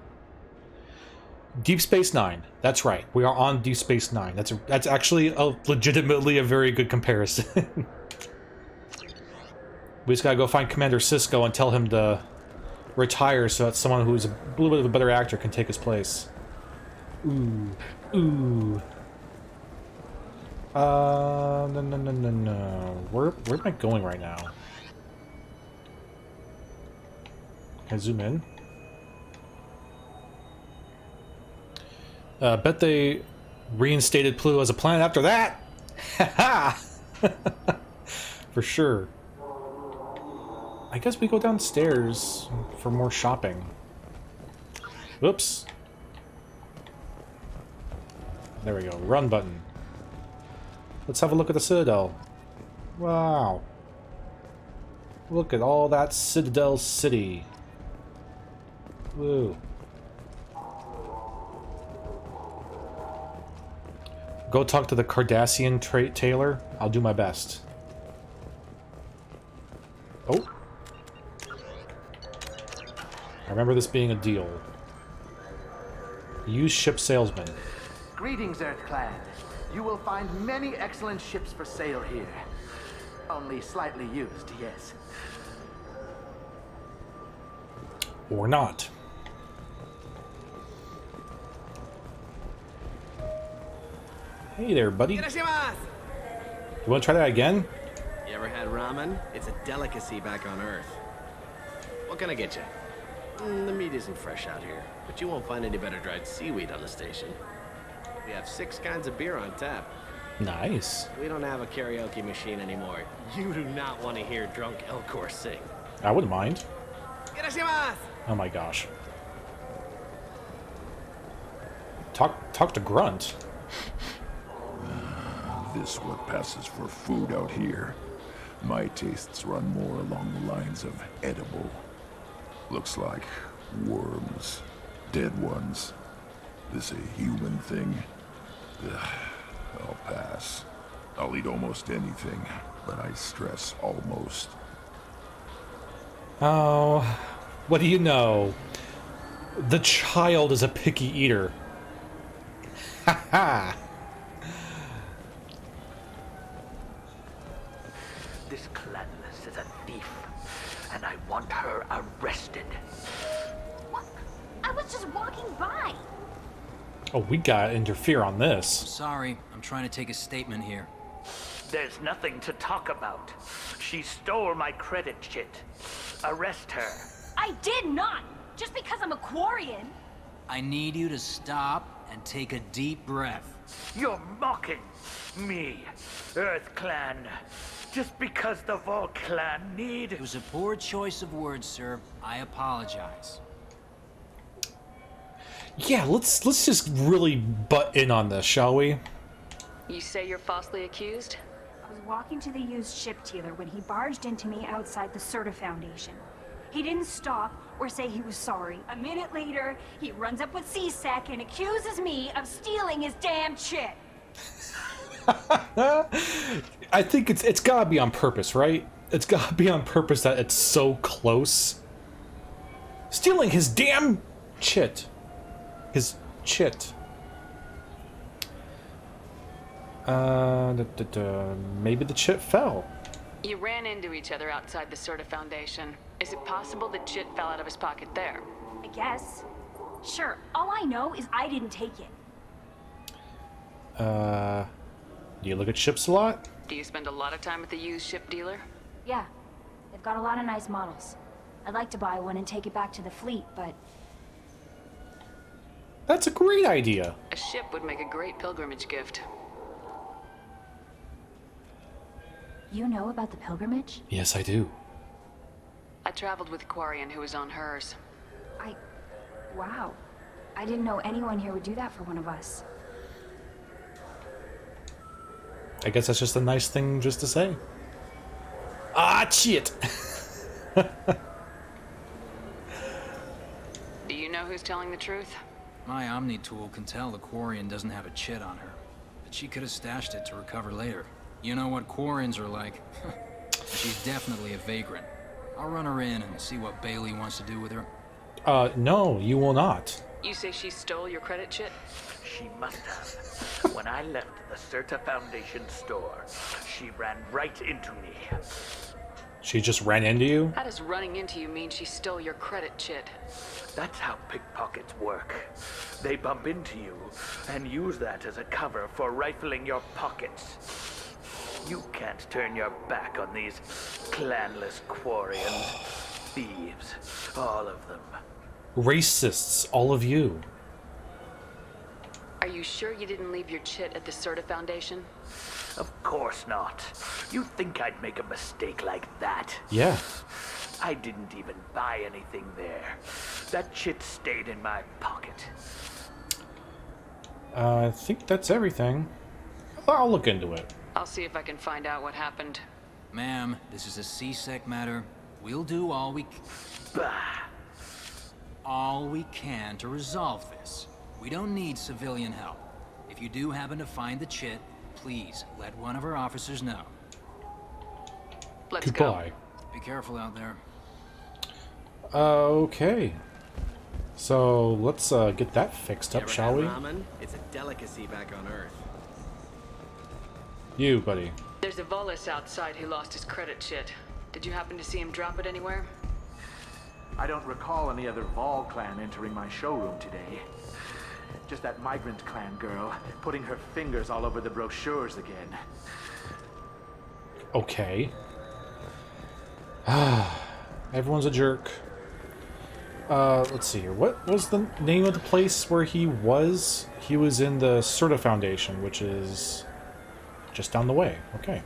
Deep Space Nine. That's right. We are on Deep Space Nine. That's actually legitimately a very good comparison. We just gotta go find Commander Sisko and tell him to retire so that someone who's a little bit of a better actor can take his place. Ooh. Ooh. No. Where am I going right now? Can I zoom in? Bet they reinstated Pluto as a planet after that! Haha! For sure. I guess we go downstairs for more shopping. Whoops. There we go. Run button. Let's have a look at the Citadel. Wow. Look at all that Citadel City. Woo. Go talk to the Cardassian tailor. I'll do my best. Oh. I remember this being a deal. Use ship salesman. Greetings, Earthclad. You will find many excellent ships for sale here. Only slightly used, yes. Or not. Hey there, buddy. You want to try that again? You ever had ramen? It's a delicacy back on Earth. What can I get you? The meat isn't fresh out here, but you won't find any better dried seaweed on the station. We have 6 kinds of beer on tap. Nice. We don't have a karaoke machine anymore. You do not want to hear drunk Elcor sing. I wouldn't mind. Oh my gosh. Talk to Grunt. This what passes for food out here. My tastes run more along the lines of edible. Looks like worms. Dead ones. This a human thing? Ugh, I'll pass. I'll eat almost anything, but I stress almost. Oh, what do you know? The child is a picky eater. Ha ha! This Clanless is a thief, and I want her arrested. What? I was just walking by. Oh, we gotta interfere on this. Sorry, I'm trying to take a statement here. There's nothing to talk about. She stole my credit chit. Arrest her. I did not! Just because I'm a Quarian. I need you to stop and take a deep breath. You're mocking me, Earth Clan. Just because the Vol Clan need... It was a poor choice of words, sir. I apologize. Yeah, let's just really butt in on this, shall we? You say you're falsely accused? I was walking to the used ship dealer when he barged into me outside the Serta Foundation. He didn't stop or say he was sorry. A minute later, he runs up with C-Sec and accuses me of stealing his damn chit. I think it's gotta be on purpose, right? It's gotta be on purpose that it's so close. Stealing his damn chit. His chit. Maybe the chit fell. You ran into each other outside the Serta Foundation. Is it possible that chit fell out of his pocket there? I guess. Sure, all I know is I didn't take it. Do you look at ships a lot? Do you spend a lot of time at the used ship dealer? Yeah, they've got a lot of nice models. I'd like to buy one and take it back to the fleet, but... That's a great idea. A ship would make a great pilgrimage gift. You know about the pilgrimage? Yes, I do. I traveled with a Quarian who was on hers. Wow. I didn't know anyone here would do that for one of us. I guess that's just a nice thing just to say. Ah, shit! Do you know who's telling the truth? My Omni tool can tell the Quarian doesn't have a chit on her, but she could have stashed it to recover later. You know what Quarians are like. She's definitely a vagrant. I'll run her in and see what Bailey wants to do with her. No, you will not. You say she stole your credit chit? She must have. When I left the Serta Foundation store, she ran right into me. She just ran into you? How does running into you mean she stole your credit chit? That's how pickpockets work. They bump into you and use that as a cover for rifling your pockets. You can't turn your back on these clanless Quarians. Thieves, all of them. Racists, all of you. Are you sure you didn't leave your chit at the Serta Foundation? Of course not. You think I'd make a mistake like that? Yeah. I didn't even buy anything there. That chit stayed in my pocket. I think that's everything. I'll look into it. I'll see if I can find out what happened. Ma'am, this is a C-Sec matter. We'll do all we can to resolve this. We don't need civilian help. If you do happen to find the chit, please let one of our officers know. Let's Goodbye. go. Be careful out there. Okay. So let's get that fixed up, shall we? Ramen? It's a delicacy back on Earth. You, buddy. There's a Volus outside who lost his credit chit. Did you happen to see him drop it anywhere? I don't recall any other Vol clan entering my showroom today. Just that migrant clan girl putting her fingers all over the brochures again. Okay. Everyone's a jerk. Let's see here. What was the name of the place where he was? He was in the Serta Foundation, which is just down the way. Okay.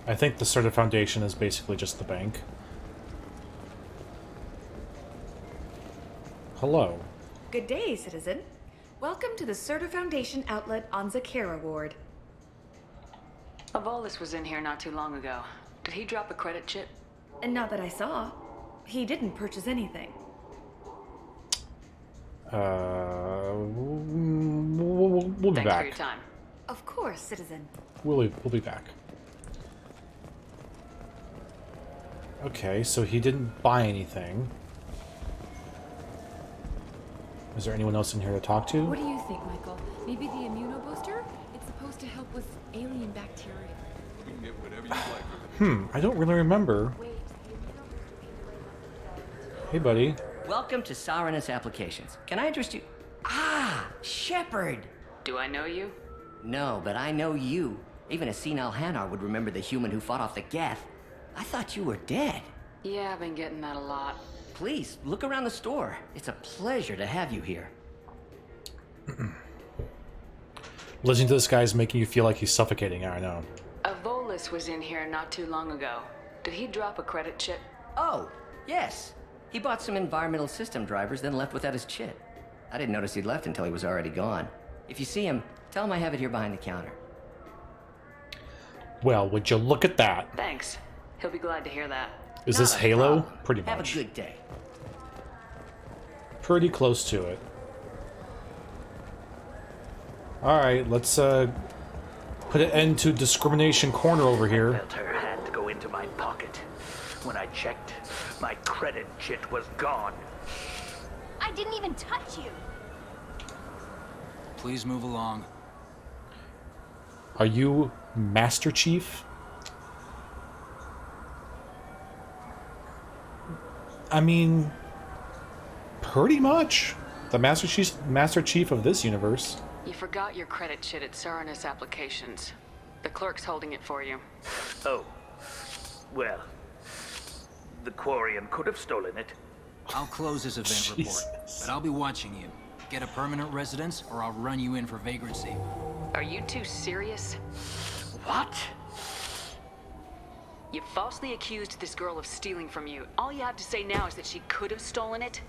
I think the Serta Foundation is basically just the bank. Hello. Good day, citizen. Welcome to the Serta Foundation outlet on Zakera Ward. Avolis was in here not too long ago. Did he drop a credit chip? And not that I saw. He didn't purchase anything. We'll be Thanks back. for your time. Of course, citizen. We'll be back. Okay, so he didn't buy anything. Is there anyone else in here to talk to? What do you think, Michael? Maybe the immunobooster? It's supposed to help with alien bacteria. You can get whatever you like. I don't really remember. Hey, buddy. Welcome to Saranus Applications. Can I address you? Ah, Sheppard. Do I know you? No, but I know you. Even a senile Hanar would remember the human who fought off the Geth. I thought you were dead. Yeah, I've been getting that a lot. Please, look around the store. It's a pleasure to have you here. Listening to this guy is making you feel like he's suffocating. I know. Avolis was in here not too long ago. Did he drop a credit chip? Oh, yes. He bought some environmental system drivers, then left without his chit. I didn't notice he'd left until he was already gone. If you see him, tell him I have it here behind the counter. Well, would you look at that? Thanks. He'll be glad to hear that. Is this Halo? Problem. Pretty much. Have a good day. Pretty close to it. Alright, let's put an end to discrimination corner over here. Felt her hand go into my pocket. When I checked, my credit chit was gone. I didn't even touch you. Please move along. Are you Master Chief? I mean, pretty much. The Master Chief of this universe. You forgot your credit chit at Saranus Applications. The clerk's holding it for you. Oh. Well, the Quarian could have stolen it. I'll close this event report, but I'll be watching you. Get a permanent residence, or I'll run you in for vagrancy. Are you two serious? What? You falsely accused this girl of stealing from you. All you have to say now is that she could have stolen it.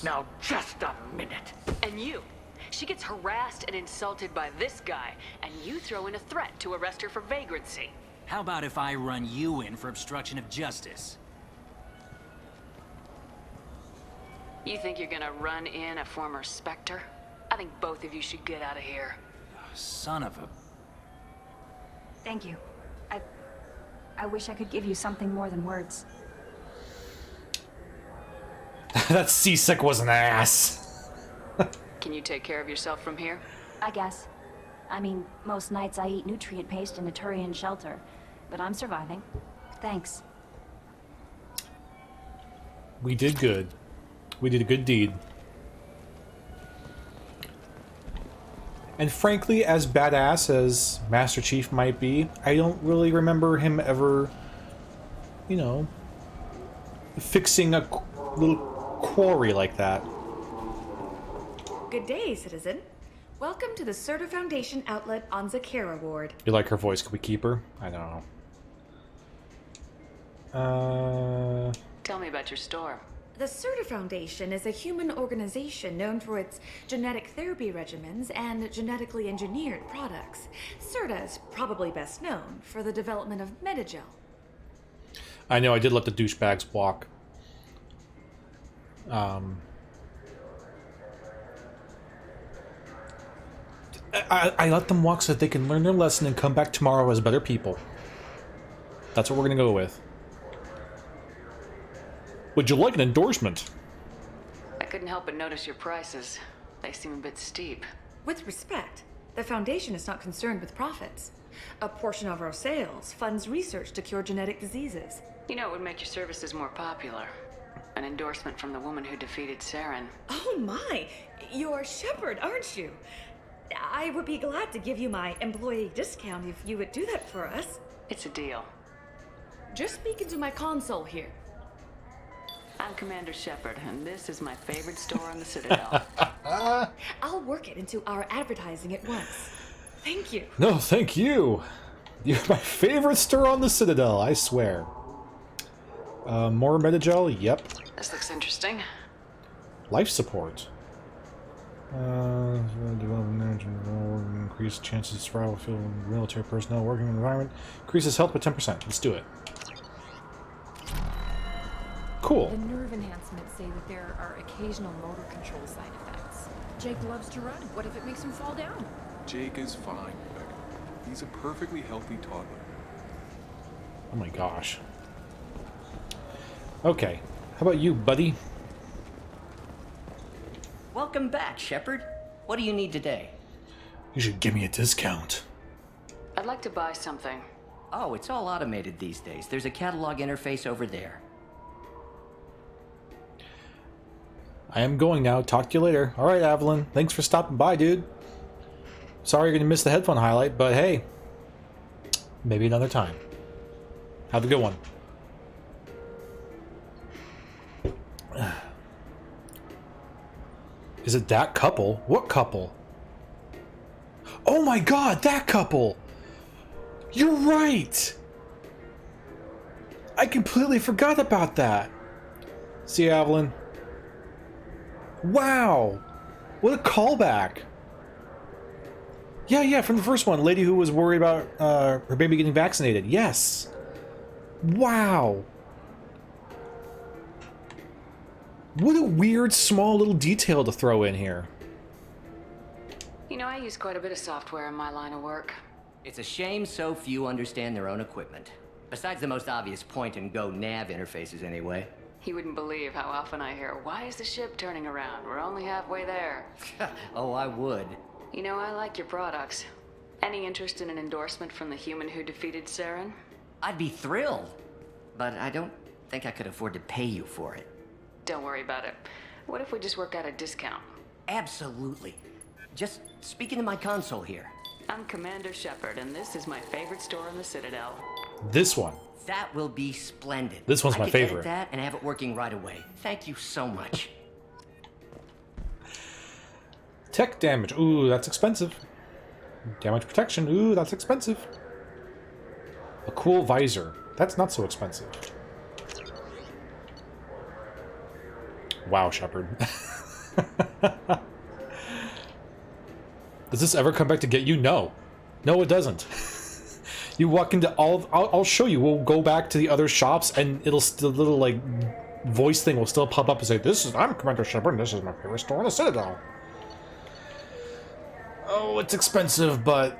Now, just a minute. And you. She gets harassed and insulted by this guy, and you throw in a threat to arrest her for vagrancy. How about if I run you in for obstruction of justice? You think you're gonna run in a former Spectre? I think both of you should get out of here. Son of a... Thank you. I wish I could give you something more than words. That seasick was an ass. Can you take care of yourself from here? I guess. I mean, most nights I eat nutrient paste in a Turian shelter, but I'm surviving. Thanks. We did good. We did a good deed. And frankly, as badass as Master Chief might be, I don't really remember him ever, you know, fixing a little quarry like that. Good day, citizen. Welcome to the Serta Foundation outlet on Zakera Ward. You like her voice? Can we keep her? I don't know. Tell me about your store. The Serta Foundation is a human organization known for its genetic therapy regimens and genetically engineered products. Serta is probably best known for the development of Metagel. I know, I did let the douchebags walk. I let them walk so that they can learn their lesson and come back tomorrow as better people. That's what we're going to go with. Would you like an endorsement? I couldn't help but notice your prices. They seem a bit steep. With respect, the Foundation is not concerned with profits. A portion of our sales funds research to cure genetic diseases. You know, it would make your services more popular. An endorsement from the woman who defeated Saren. Oh my! You're Sheppard, aren't you? I would be glad to give you my employee discount if you would do that for us. It's a deal. Just speaking to my console here. I'm Commander Sheppard, and this is my favorite store on the Citadel. I'll work it into our advertising at once. Thank you. No, thank you. You're my favorite store on the Citadel, I swear. More Metagel? Yep. This looks interesting. Life support. Increase chances of survival field military personnel working in the environment. Increases health by 10%. Let's do it. Cool. The nerve enhancements say that there are occasional motor control side effects. Jake loves to run. What if it makes him fall down? Jake is fine, Rebecca. He's a perfectly healthy toddler. Oh my gosh. Okay. How about you, buddy? Welcome back, Sheppard. What do you need today? You should give me a discount. I'd like to buy something. Oh, it's all automated these days. There's a catalog interface over there. I am going now. Talk to you later. Alright, Evelyn. Thanks for stopping by, dude. Sorry you're gonna miss the headphone highlight, but hey. Maybe another time. Have a good one. Is it that couple? What couple? Oh my god, that couple! You're right! I completely forgot about that. See you, Evelyn. Wow! What a callback! Yeah, from the first one. Lady who was worried about her baby getting vaccinated. Yes! Wow! What a weird, small little detail to throw in here. You know, I use quite a bit of software in my line of work. It's a shame so few understand their own equipment. Besides the most obvious point-and-go nav interfaces, anyway. You wouldn't believe how often I hear, "Why is the ship turning around? We're only halfway there." Oh, I would. You know, I like your products. Any interest in an endorsement from the human who defeated Saren? I'd be thrilled. But I don't think I could afford to pay you for it. Don't worry about it. What if we just work out a discount? Absolutely. Just speaking to my console here. I'm Commander Sheppard, and this is my favorite store in the Citadel. This one. That will be splendid. This one's my I favorite. can edit that and have it working right away. Thank you so much. Tech damage. Ooh, that's expensive. Damage protection. Ooh, that's expensive. A cool visor. That's not so expensive. Wow, Sheppard. Does this ever come back to get you? No. No, it doesn't. You walk into all... I'll show you. We'll go back to the other shops, and it'll still... The little, like, voice thing will still pop up and say, I'm Commander Sheppard, and this is my favorite store in the Citadel. Oh, it's expensive, but...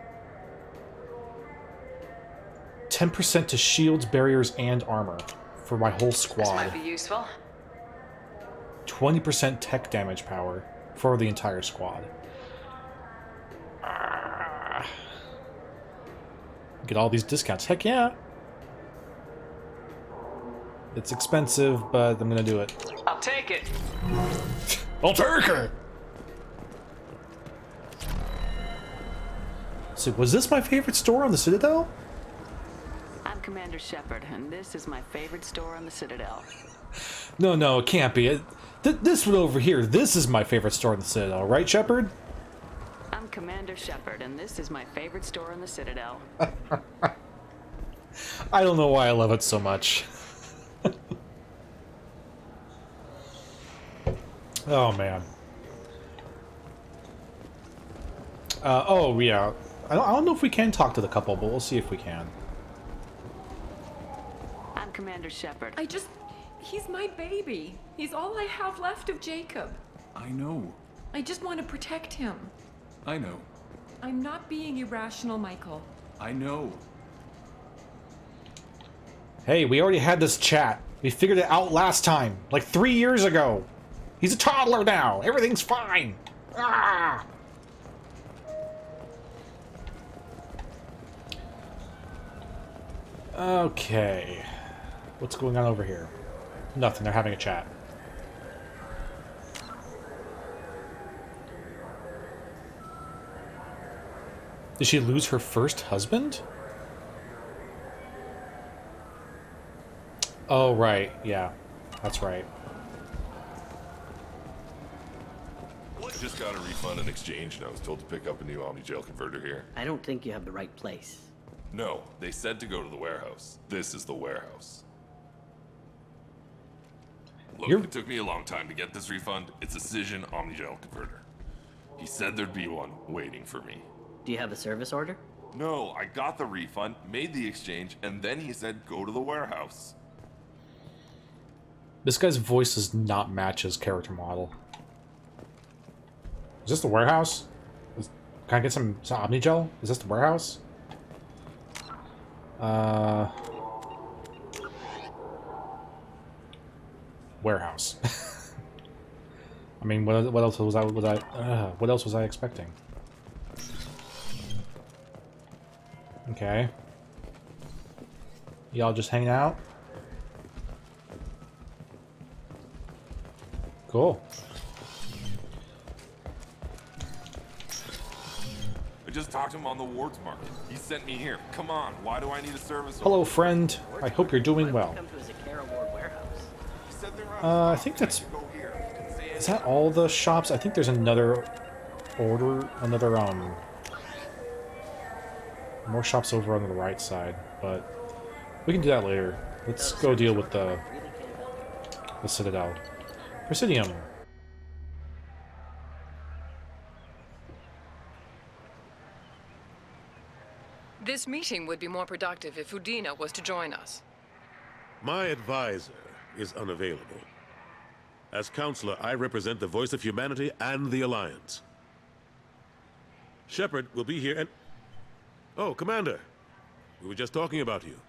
10% to shields, barriers, and armor for my whole squad. This might be useful. 20% tech damage power for the entire squad. Get all these discounts. Heck yeah. It's expensive, but I'm gonna do it. I'll take it. I'll take it! So, was this my favorite store on the Citadel? I'm Commander Sheppard, and this is my favorite store on the Citadel. No, it can't be. This one over here, this is my favorite store in the Citadel, right, Sheppard? I'm Commander Sheppard, and this is my favorite store in the Citadel. I don't know why I love it so much. Oh, man. Oh, yeah. I don't know if we can talk to the couple, but we'll see if we can. I'm Commander Sheppard. He's my baby. He's all I have left of Jacob. I know. I just want to protect him. I know. I'm not being irrational, Michael. I know. Hey, we already had this chat. We figured it out last time, like 3 years ago. He's a toddler now. Everything's fine. Ah! Okay. What's going on over here? Nothing. They're having a chat. Did she lose her first husband? Oh, right. Yeah, that's right. I just got a refund and exchange, and I was told to pick up a new Omni-Gel converter here. I don't think you have the right place. No, they said to go to the warehouse. This is the warehouse. Look, it took me a long time to get this refund. It's a Cision Omni-Gel converter. He said there'd be one waiting for me. Do you have a service order? No, I got the refund, made the exchange, and then he said go to the warehouse. This guy's voice does not match his character model. Is this the warehouse? Can I get some Omni-Gel? Is this the warehouse? Warehouse. I mean, what else was what else was I expecting? Okay. Y'all just hanging out? Cool. I just talked to him on the wards market. He sent me here. Come on, why do I need a service? Hello, friend. I hope you're doing well. I think that's... Is that all the shops? I think there's another order, more shops over on the right side, but we can do that later. Let's go deal with the Citadel. Presidium. This meeting would be more productive if Udina was to join us. My advisor is unavailable. As counselor, I represent the voice of humanity and the Alliance. Sheppard will be here and... Oh, Commander. We were just talking about you.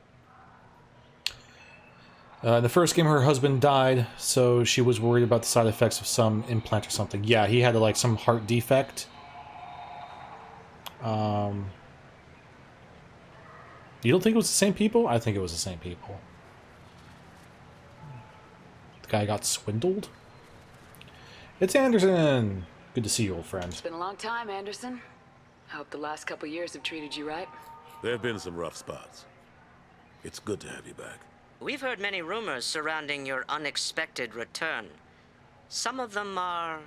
In the first game, her husband died, so she was worried about the side effects of some implant or something. Yeah, he had like some heart defect. You don't think it was the same people? I think it was the same people. The guy got swindled? It's Anderson! Good to see you, old friend. It's been a long time, Anderson. I hope the last couple years have treated you right. There have been some rough spots. It's good to have you back. We've heard many rumors surrounding your unexpected return. Some of them are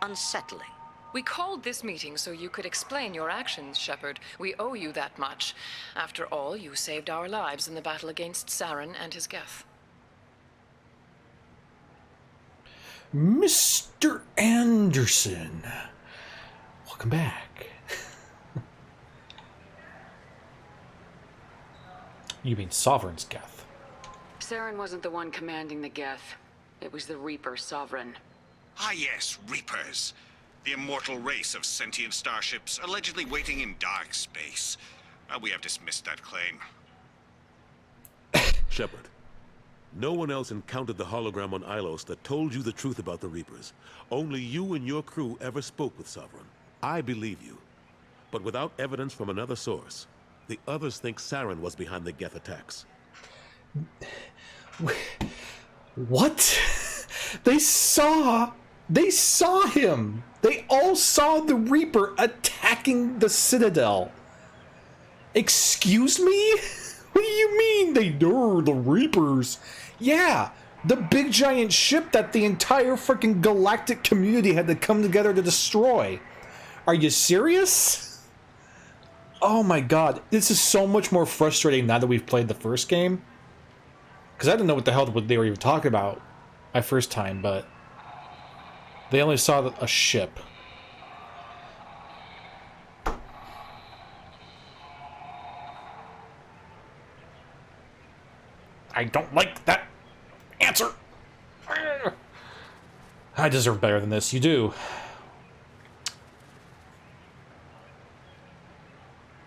unsettling. We called this meeting so you could explain your actions, Sheppard. We owe you that much. After all, you saved our lives in the battle against Saren and his Geth. Mr. Anderson. Welcome back. You mean Sovereign's Geth? Saren wasn't the one commanding the Geth. It was the Reaper Sovereign. Ah yes, Reapers. The immortal race of sentient starships allegedly waiting in dark space. We have dismissed that claim. Sheppard, no one else encountered the hologram on Ilos that told you the truth about the Reapers. Only you and your crew ever spoke with Sovereign. I believe you. But without evidence from another source, the others think Saren was behind the Geth attacks. What? They saw him! They all saw the Reaper attacking the Citadel. Excuse me? What do you mean they're the Reapers? Yeah, the big giant ship that the entire freaking galactic community had to come together to destroy. Are you serious? Oh my god, this is so much more frustrating now that we've played the first game. Because I didn't know what the hell they were even talking about my first time, but they only saw a ship. I don't like that answer. I deserve better than this. You do.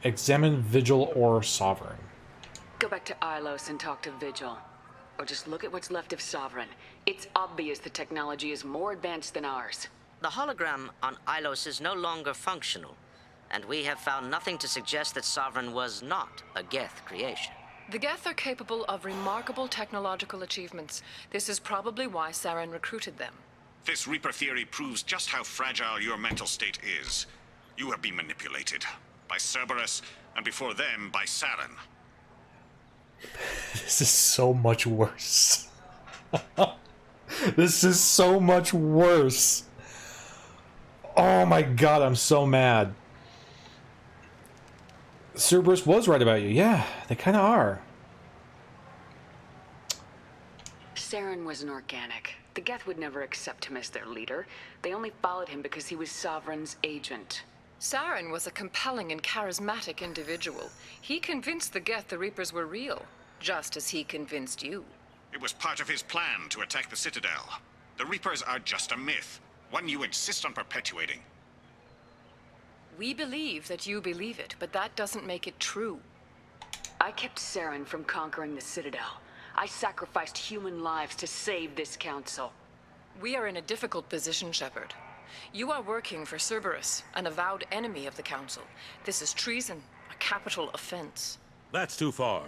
Examine Vigil or Sovereign. Go back to Ilos and talk to Vigil. Or just look at what's left of Sovereign. It's obvious the technology is more advanced than ours. The hologram on Ilos is no longer functional, and we have found nothing to suggest that Sovereign was not a Geth creation. The Geth are capable of remarkable technological achievements. This is probably why Saren recruited them. This Reaper theory proves just how fragile your mental state is. You have been manipulated. by Cerberus, and before them by Saren. This is so much worse. This is so much worse. Oh my god, I'm so mad. Cerberus was right about you. Yeah, they kind of are. Saren was an organic. The Geth would never accept him as their leader. They only followed him because he was Sovereign's agent. Saren was a compelling and charismatic individual. He convinced the Geth the Reapers were real, just as he convinced you. It was part of his plan to attack the Citadel. The Reapers are just a myth, one you insist on perpetuating. We believe that you believe it, but that doesn't make it true. I kept Saren from conquering the Citadel. I sacrificed human lives to save this council. We are in a difficult position, Sheppard. You are working for Cerberus, an avowed enemy of the Council. This is treason, a capital offense. That's too far.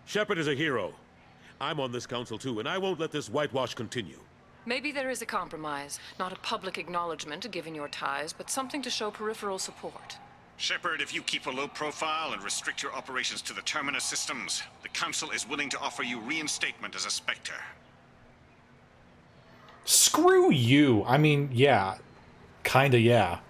Sheppard is a hero. I'm on this council too, and I won't let this whitewash continue. Maybe there is a compromise. Not a public acknowledgement given your ties, but something to show peripheral support. Sheppard, if you keep a low profile and restrict your operations to the Terminus systems, the Council is willing to offer you reinstatement as a Spectre. Screw you. I mean, yeah. Kinda, yeah.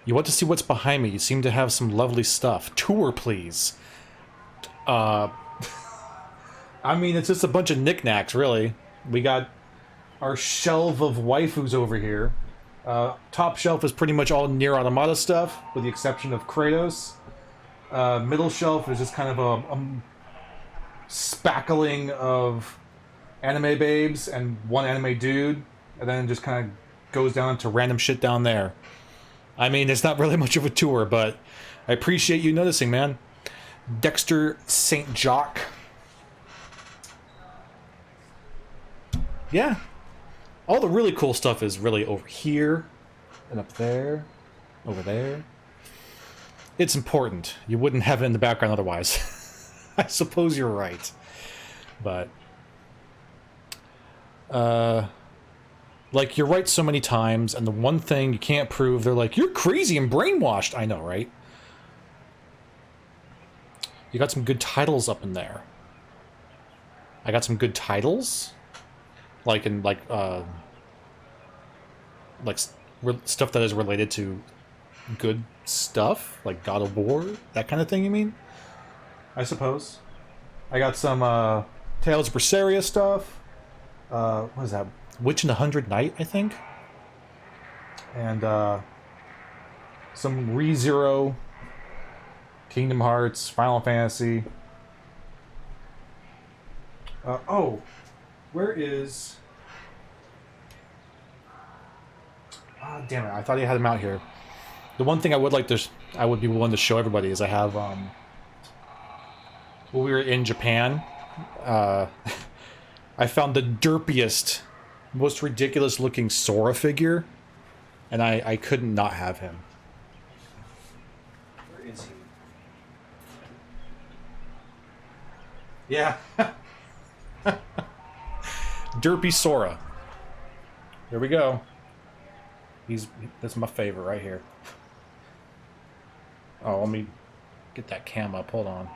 You want to see what's behind me. You seem to have some lovely stuff. Tour, please. I mean, it's just a bunch of knickknacks, really. We got our shelf of waifus over here. Top shelf is pretty much all Nier Automata stuff, with the exception of Kratos. Middle shelf is just kind of a spackling of anime babes and one anime dude, and then it just kind of goes down to random shit down there. I mean, it's not really much of a tour, but I appreciate you noticing, man. Dexter St. Jock. Yeah. All the really cool stuff is really over here, and up there, over there. It's important. You wouldn't have it in the background otherwise. I suppose you're right. But, like, you're right so many times, and the one thing you can't prove, they're like, you're crazy and brainwashed. I know, right? You got some good titles up in there. I got some good titles? Like, in, like stuff that is related to good stuff? Like God of War? That kind of thing, you mean? I suppose. I got some Tales of Berseria stuff. What is that? Witch in the 100 Night, I think. And some ReZero, Kingdom Hearts, Final Fantasy. Oh, where is... Ah, damn it! I thought I had him out here. The one thing I would like to, I would be willing to show everybody is I have when we were in Japan, I found the derpiest, most ridiculous looking Sora figure, and I couldn't not have him. Where is he? Yeah. Derpy Sora. Here we go. That's my favorite right here. Oh, let me get that cam up. Hold on.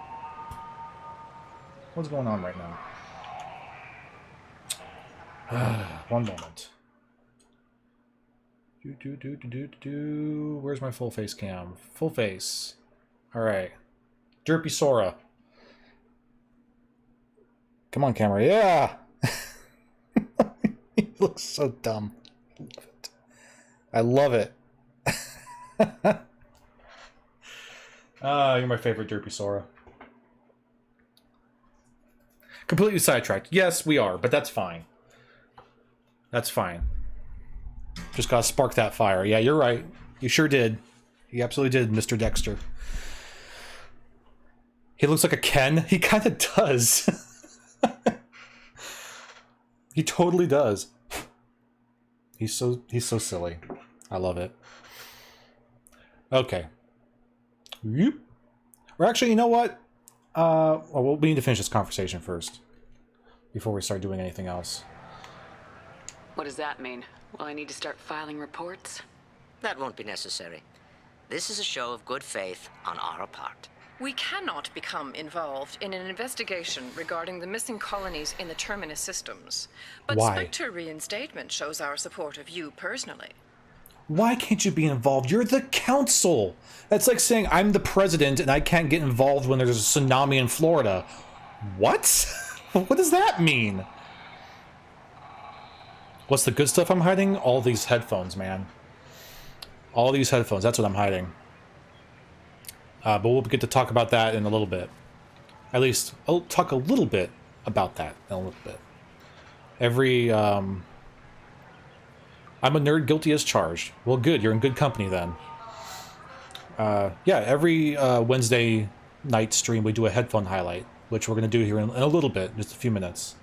What's going on right now? One moment. Where's my full face cam? Full face. Alright. Derpy Sora. Come on, camera. Yeah! He looks so dumb. I love it. You're my favorite Derpy Sora. Completely sidetracked. Yes, we are, but that's fine. That's fine. Just gotta spark that fire. Yeah, you're right. You sure did. You absolutely did, Mr. Dexter. He looks like a Ken. He kind of does. He totally does. He's so silly. I love it. Okay. Or actually, you know what? Well, we need to finish this conversation first before we start doing anything else. What does that mean? Well, I need to start filing reports. That won't be necessary. This is a show of good faith on our part. We cannot become involved in an investigation regarding the missing colonies in the Terminus systems. But Why? Spectre reinstatement shows our support of you personally. Why can't you be involved? You're the council. That's like saying I'm the president and I can't get involved when there's a tsunami in Florida. What? What does that mean? What's the good stuff I'm hiding? All these headphones, man. All these headphones, that's what I'm hiding. But we'll get to talk about that in a little bit. At least, I'll talk a little bit about that in a little bit. I'm a nerd guilty as charged. Well, good, you're in good company then. Yeah, every Wednesday night stream we do a headphone highlight, which we're going to do here in a little bit, just a few minutes.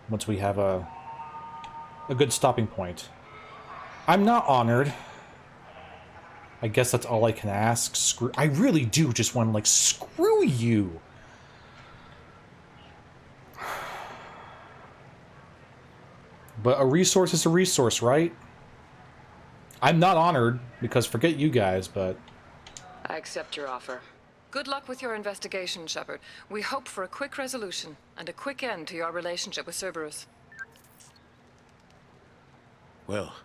Once we have a good stopping point. I'm not honored. I guess that's all I can ask. I really do just want to, like, screw you. But a resource is a resource, right? I'm not honored, because forget you guys, but... I accept your offer. Good luck with your investigation, Sheppard. We hope for a quick resolution and a quick end to your relationship with Cerberus. Well,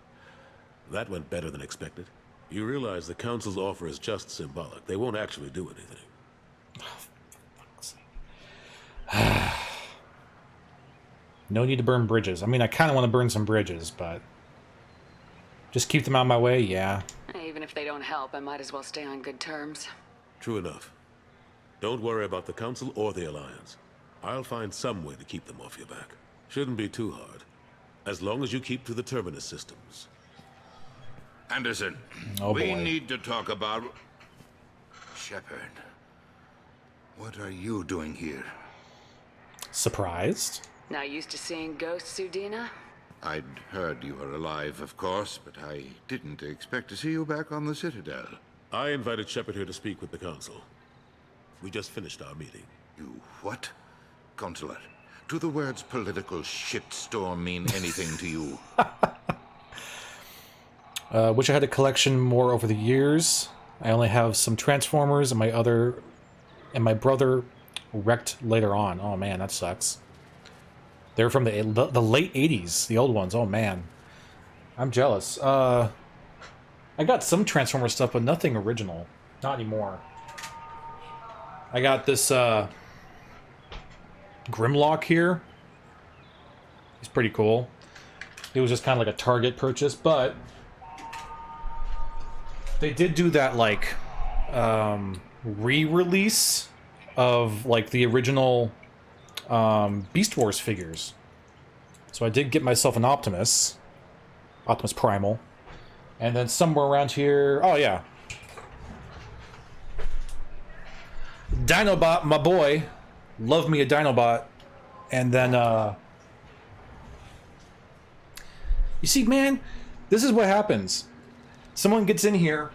that went better than expected. You realize the Council's offer is just symbolic. They won't actually do anything. No need to burn bridges. I mean, I kind of want to burn some bridges, but... just keep them out of my way, yeah. Even if they don't help, I might as well stay on good terms. True enough. Don't worry about the Council or the Alliance. I'll find some way to keep them off your back. Shouldn't be too hard. As long as you keep to the Terminus systems. Anderson, oh, we boy. need to talk about... Sheppard. What are you doing here? Surprised? Not used to seeing ghosts, Udina? I'd heard you were alive, of course, but I didn't expect to see you back on the Citadel. I invited Sheppard here to speak with the Council. We just finished our meeting. You what? Consular, do the words political shitstorm mean anything to you? Wish I had a collection more over the years. I only have some Transformers and my brother wrecked later on. Oh man, that sucks. They're from the late 80s, the old ones. Oh man. I'm jealous. I got some Transformer stuff, but nothing original. Not anymore. I got this Grimlock here. He's pretty cool. It was just kind of like a Target purchase, but they did do that like re-release of like the original Beast Wars figures. So I did get myself an Optimus Primal, and then somewhere around here, oh yeah, Dinobot, my boy, love me a Dinobot. And then you see, man, this is what happens. Someone gets in here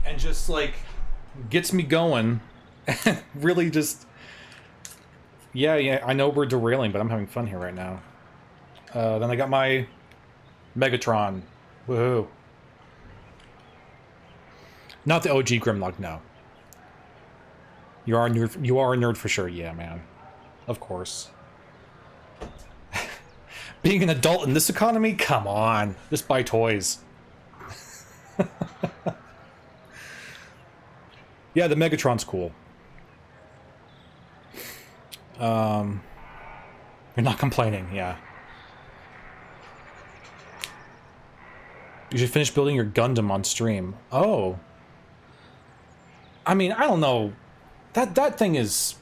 and just like gets me going. Really just... Yeah, I know we're derailing, but I'm having fun here right now. Then I got my Megatron. Woohoo. Not the OG Grimlock, no. You are a nerd for sure, yeah, man. Of course. Being an adult in this economy? Come on. Just buy toys. Yeah, the Megatron's cool. You're not complaining, yeah. You should finish building your Gundam on stream. Oh. I mean, I don't know. That thing is...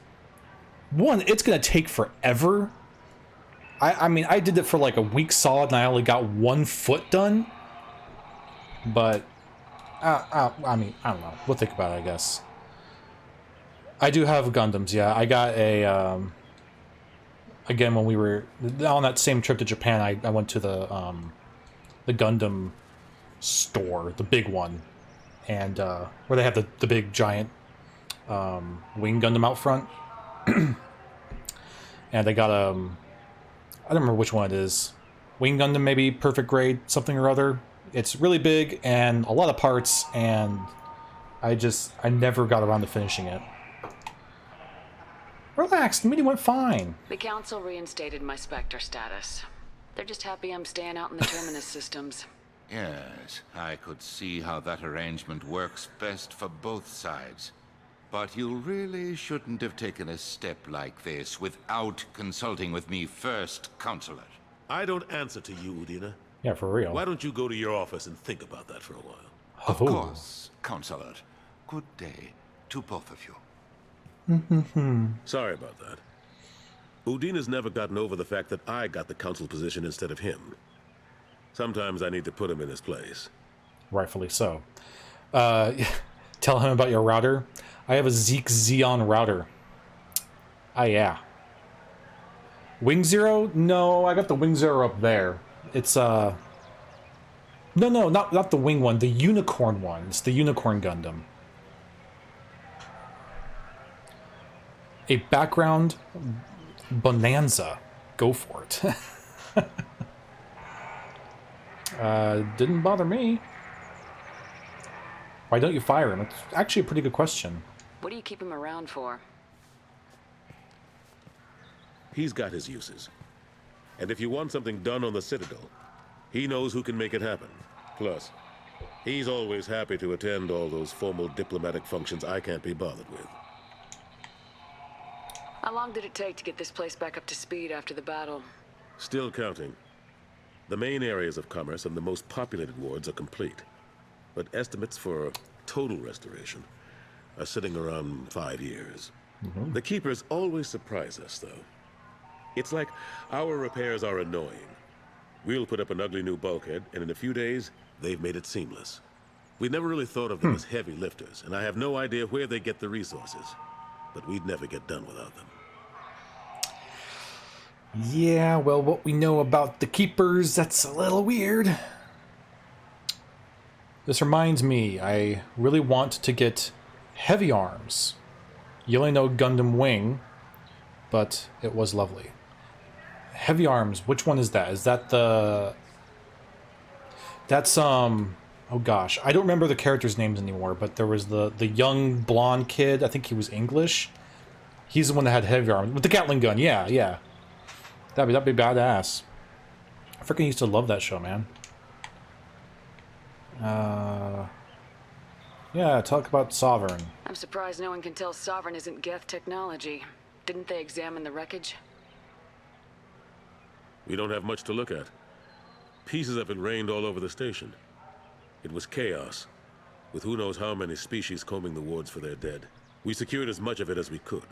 One, it's gonna take forever. I mean, I did it for like a week solid and I only got 1 foot done. But... I mean, I don't know. We'll think about it, I guess. I do have Gundams, yeah. I got a... again, when we were... On that same trip to Japan, I went to the Gundam store, the big one. And, where they have the big, giant wing Gundam out front. And I got I don't remember which one it is. Wing Gundam, maybe Perfect Grade, something or other. It's really big and a lot of parts, and I never got around to finishing it. Relax, the meeting went fine. The council reinstated my Spectre status. They're just happy I'm staying out in the Terminus systems. Yes, I could see how that arrangement works best for both sides. But you really shouldn't have taken a step like this without consulting with me first, Consulate. I don't answer to you, Udina. Yeah, for real. Why don't you go to your office and think about that for a while? Of course, Consulate. Good day to both of you. Sorry about that. Udina's never gotten over the fact that I got the council position instead of him. Sometimes I need to put him in his place. Rightfully so. Tell him about your router. I have a Zeke Xeon router. Ah, yeah. Wing Zero? No, I got the Wing Zero up there. It's, No, not the Wing one. The Unicorn one. It's the Unicorn Gundam. A background bonanza. Go for it. Didn't bother me. Why don't you fire him? It's actually a pretty good question. What do you keep him around for? He's got his uses. And if you want something done on the Citadel, he knows who can make it happen. Plus, he's always happy to attend all those formal diplomatic functions I can't be bothered with. How long did it take to get this place back up to speed after the battle? Still counting. The main areas of commerce and the most populated wards are complete. But estimates for total restoration are sitting around 5 years. The Keepers always surprise us, though. It's like our repairs are annoying. We'll put up an ugly new bulkhead, and in a few days, they've made it seamless. We never really thought of them as heavy lifters, and I have no idea where they get the resources. But we'd never get done without them. Yeah, well, what we know about the Keepers, that's a little weird. This reminds me, I really want to get heavy arms. You only know Gundam Wing, but it was lovely. Heavy arms, which one is that? Is that the... That's, oh gosh, I don't remember the characters' names anymore, but there was the young blonde kid, I think he was English. He's the one that had heavy arms, with the Gatling gun, yeah. That'd be badass. I freaking used to love that show, man. Yeah, talk about Sovereign. I'm surprised no one can tell Sovereign isn't Geth technology. Didn't they examine the wreckage? We don't have much to look at. Pieces of it rained all over the station. It was chaos, with who knows how many species combing the wards for their dead. We secured as much of it as we could.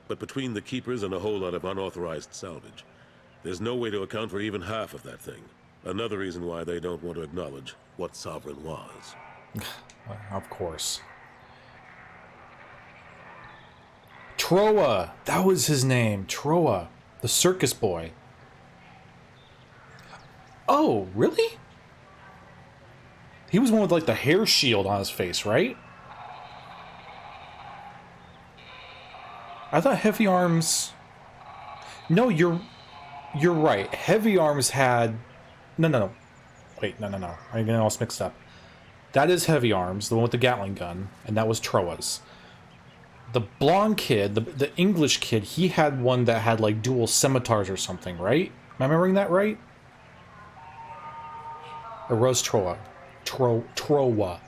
But between the Keepers and a whole lot of unauthorized salvage, there's no way to account for even half of that thing. Another reason why they don't want to acknowledge what Sovereign was. Of course. Troa! That was his name. Troa. The circus boy. Oh, really? He was one with, like, the hair shield on his face, right? I thought Heavy Arms... No, you're right. Heavy Arms had... No. Wait, no. I'm getting all mixed up. That is Heavy Arms, the one with the Gatling gun, and that was Troa's. The blonde kid, the English kid, he had one that had, like, dual scimitars or something, right? Am I remembering that right? Or was Troa? Troa.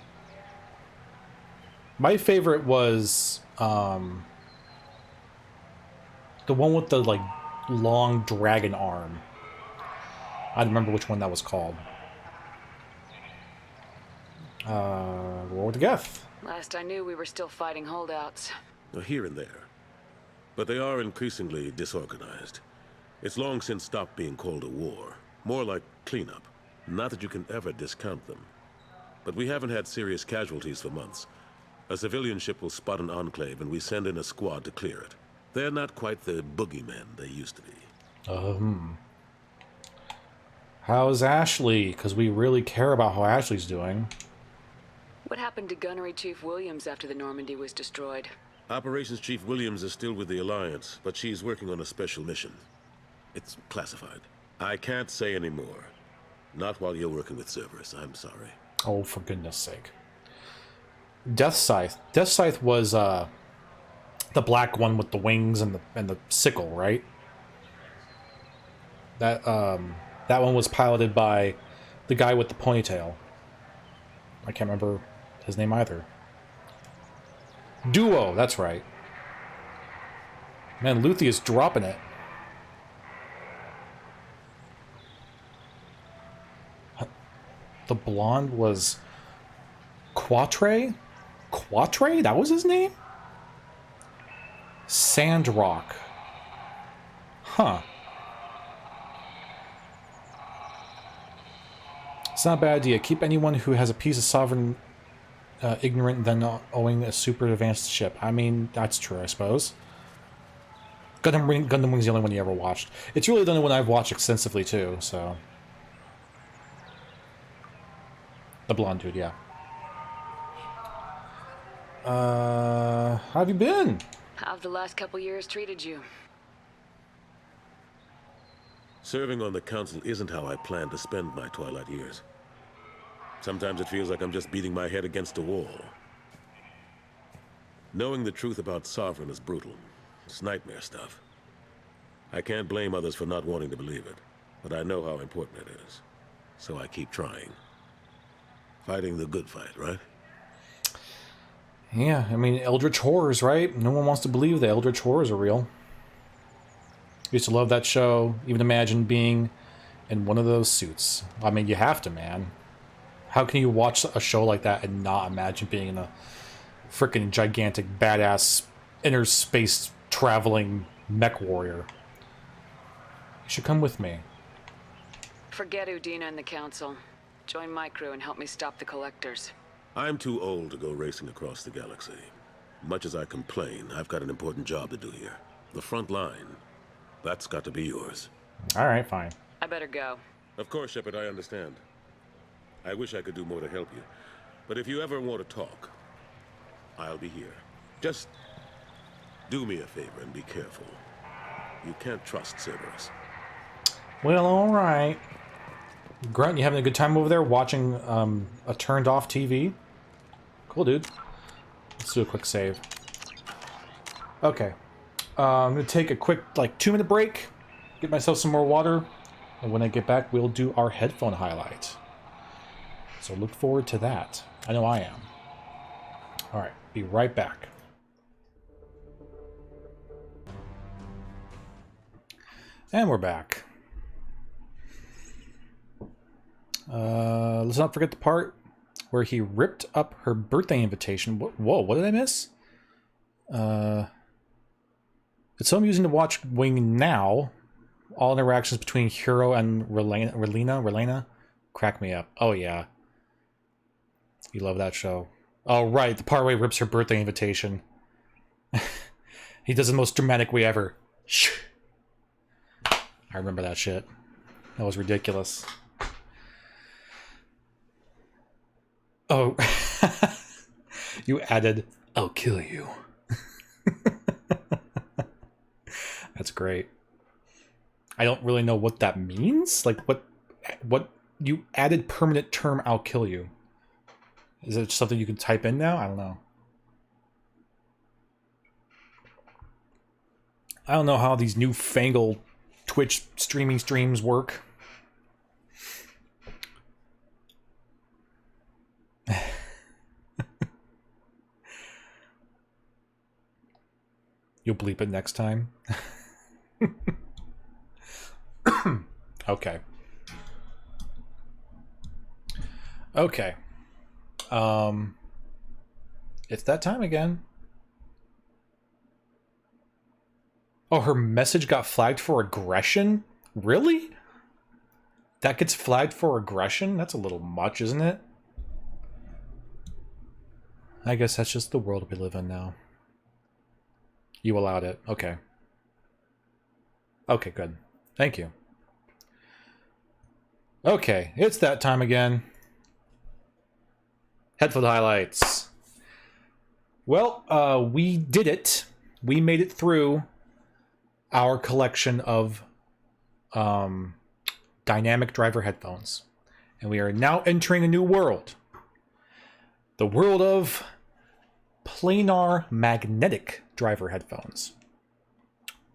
My favorite was, the one with the, like, long dragon arm. I don't remember which one that was called. War with the Geth. Last I knew, we were still fighting holdouts. Here and there. But they are increasingly disorganized. It's long since stopped being called a war. More like cleanup. Not that you can ever discount them. But we haven't had serious casualties for months. A civilian ship will spot an enclave and we send in a squad to clear it. They're not quite the boogeymen they used to be. How's Ashley? Because we really care about how Ashley's doing. What happened to Gunnery Chief Williams after the Normandy was destroyed? Operations Chief Williams is still with the Alliance, but she's working on a special mission. It's classified. I can't say any more. Not while you're working with Cerberus. I'm sorry. Oh, for goodness sake. Death Scythe. Death Scythe was the black one with the wings and the sickle, right? That one was piloted by the guy with the ponytail. I can't remember his name either. Duo, that's right. Man, Luthier's dropping it. The blonde was Quatre? Quatre? That was his name? Sandrock. Huh. It's not a bad idea. Keep anyone who has a piece of sovereign ignorant than owing a super advanced ship. I mean, that's true, I suppose. Gundam Wing's the only one you ever watched. It's really the only one I've watched extensively, too, so... The blonde dude, yeah. How have you been? How have the last couple years treated you? Serving on the council isn't how I plan to spend my twilight years. Sometimes it feels like I'm just beating my head against a wall. Knowing the truth about Sovereign is brutal. It's nightmare stuff. I can't blame others for not wanting to believe it, but I know how important it is. So I keep trying. Fighting the good fight, right? Yeah, I mean, Eldritch Horrors, right? No one wants to believe the Eldritch Horrors are real. Used to love that show. Even imagine being in one of those suits. I mean, you have to, man. How can you watch a show like that and not imagine being in a freaking gigantic, badass, inner space traveling mech warrior? You should come with me. Forget Udina and the Council. Join my crew and help me stop the Collectors. I'm too old to go racing across the galaxy. Much as I complain, I've got an important job to do here. The front line. That's got to be yours. Alright, fine. I better go. Of course, Sheppard, I understand. I wish I could do more to help you. But if you ever want to talk, I'll be here. Just do me a favor and be careful. You can't trust Cerberus. Well, alright. Grunt, you having a good time over there watching a turned off TV? Cool, dude. Let's do a quick save. Okay. I'm going to take a quick, 2-minute break, get myself some more water, and when I get back, we'll do our headphone highlight. So look forward to that. I know I am. Alright, be right back. And we're back. Let's not forget the part where he ripped up her birthday invitation. Whoa, what did I miss? It's so amusing to watch Wing now. All interactions between Hero and Relena crack me up. Oh, yeah. You love that show. Oh, right, the part where he rips her birthday invitation. He does it the most dramatic way ever. Shh. I remember that shit. That was ridiculous. Oh. You added, I'll kill you. That's great. I don't really know what that means. Like, what you added permanent term, I'll kill you. Is it something you can type in now? I don't know. I don't know how these newfangled Twitch streaming streams work. You'll bleep it next time. Okay. Okay. It's that time again. Oh, her message got flagged for aggression? Really? That gets flagged for aggression? That's a little much, isn't it? I guess that's just the world we live in now. You allowed it. Okay. Okay, good. Thank you. Okay, it's that time again. Headphone highlights. Well, we did it. We made it through our collection of dynamic driver headphones. And we are now entering a new world. The world of planar magnetic driver headphones.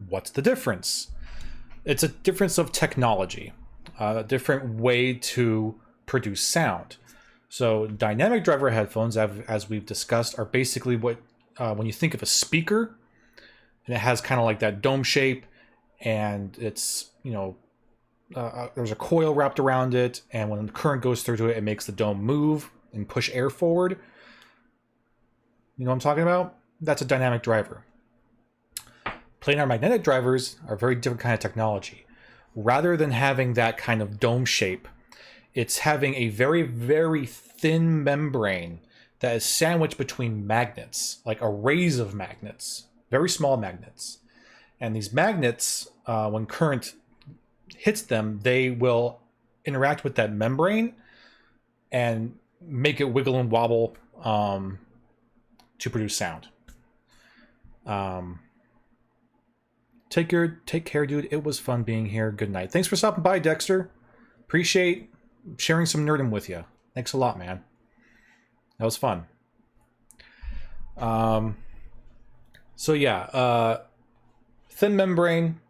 What's the difference? It's a difference of technology, a different way to produce sound. So dynamic driver headphones, as we've discussed, are basically what, when you think of a speaker, and it has kind of like that dome shape, and it's, you know, there's a coil wrapped around it, and when the current goes through to it, it makes the dome move and push air forward. You know what I'm talking about? That's a dynamic driver. Planar magnetic drivers are a very different kind of technology. Rather than having that kind of dome shape, it's having a very, very thin membrane that is sandwiched between magnets, like arrays of magnets, very small magnets. And these magnets, when current hits them, they will interact with that membrane and make it wiggle and wobble to produce sound. Take care, dude. It was fun being here. Good night. Thanks for stopping by, Dexter. Appreciate sharing some nerdom with you. Thanks a lot, man. That was fun. So yeah, thin membrane,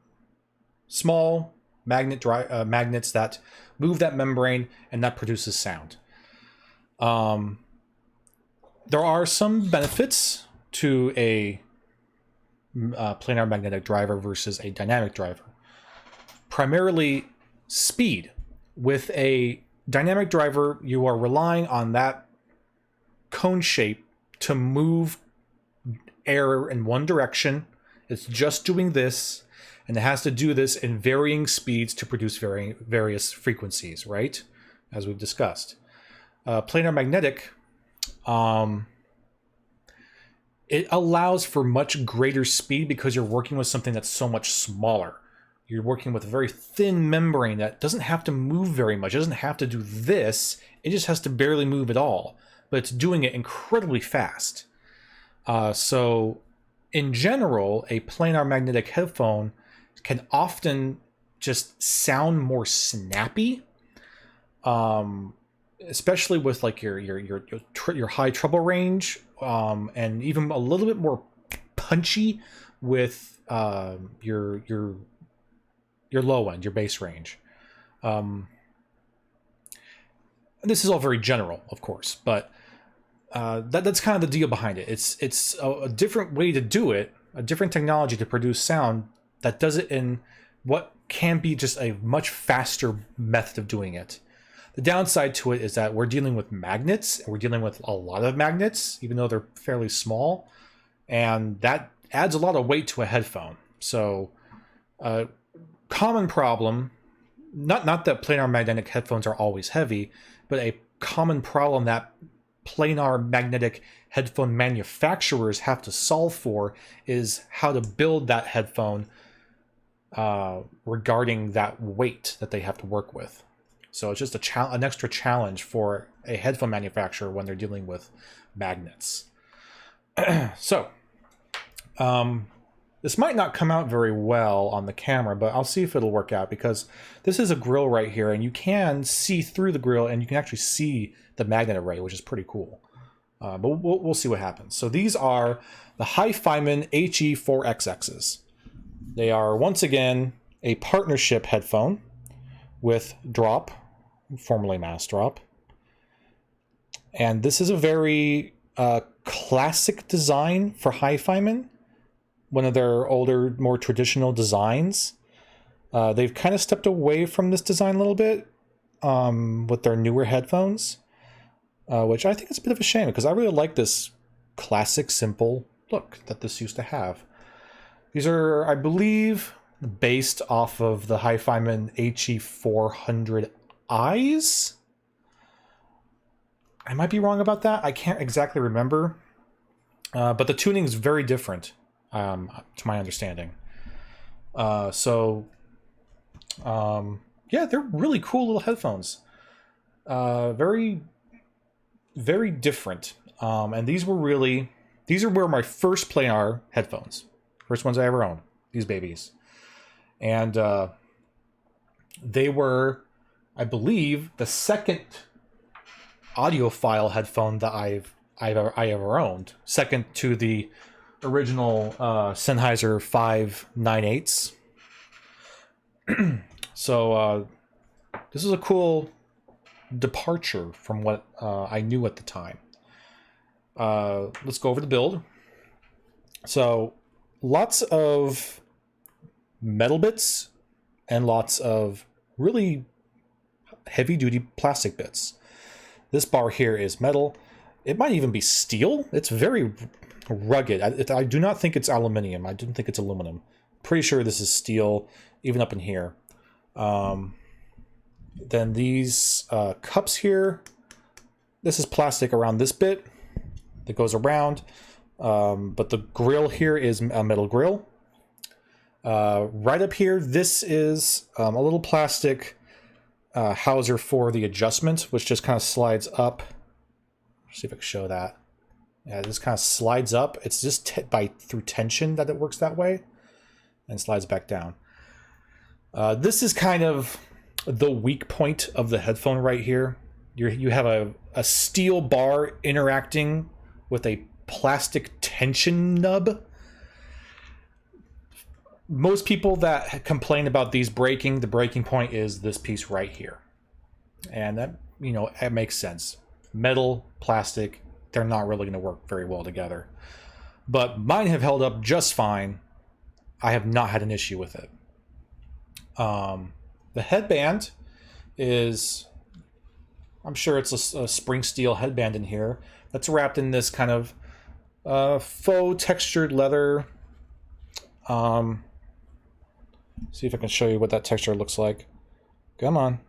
small magnets that move that membrane, and that produces sound. There are some benefits to a planar magnetic driver versus a dynamic driver. Primarily speed. With a dynamic driver, you are relying on that cone shape to move air in one direction. It's just doing this, and it has to do this in varying speeds to produce various frequencies, right? As we've discussed. Planar magnetic, it allows for much greater speed because you're working with something that's so much smaller. You're working with a very thin membrane that doesn't have to move very much. It doesn't have to do this. It just has to barely move at all. But it's doing it incredibly fast. So in general, a planar magnetic headphone can often just sound more snappy, especially with like your high treble range, and even a little bit more punchy with your low end, your bass range. This is all very general, of course, but that's kind of the deal behind it. It's a different way to do it, a different technology to produce sound that does it in what can be just a much faster method of doing it. The downside to it is that we're dealing with magnets, and we're dealing with a lot of magnets, even though they're fairly small, and that adds a lot of weight to a headphone. So, common problem, not that planar magnetic headphones are always heavy, but a common problem that planar magnetic headphone manufacturers have to solve for is how to build that headphone regarding that weight that they have to work with. So it's just an extra challenge for a headphone manufacturer when they're dealing with magnets. So, this might not come out very well on the camera, but I'll see if it'll work out, because this is a grill right here, and you can see through the grill, and you can actually see the magnet array, which is pretty cool. But we'll see what happens. So these are the Hifiman HE4XXs. They are, once again, a partnership headphone with Drop, formerly Mass Drop. And this is a very classic design for Hifiman, one of their older, more traditional designs. They've kind of stepped away from this design a little bit with their newer headphones, which I think is a bit of a shame, because I really like this classic, simple look that this used to have. These are, I believe, based off of the Hifiman HE400Is. I might be wrong about that. I can't exactly remember. But the tuning is very different, to my understanding. Yeah, they're really cool little headphones. Very, very different. And these were my first planar headphones. First ones I ever owned. These babies. And They were, I believe, the second audiophile headphone that I ever owned, second to the original Sennheiser 598s. So this is a cool departure from what I knew at the time. Let's go over the build. So lots of metal bits and lots of really heavy-duty plastic bits. This bar here is metal. It might even be steel. It's very rugged. I do not think it's aluminium. I didn't think it's aluminum. Pretty sure this is steel, even up in here. Then these cups here, this is plastic around this bit that goes around. But the grill here is a metal grill. Right up here, this is a little plastic houser for the adjustment, which just kind of slides up. Let's see if I can show that. Yeah, this kind of slides up. It's just through tension that it works that way, and slides back down. This is kind of the weak point of the headphone right here. You have a steel bar interacting with a plastic tension nub. Most people that complain about these breaking, the breaking point is this piece right here. And that, it makes sense. Metal, plastic, they're not really going to work very well together. But mine have held up just fine. I have not had an issue with it. The headband is, I'm sure it's a spring steel headband in here that's wrapped in this kind of faux textured leather. See if I can show you what that texture looks like. Come on.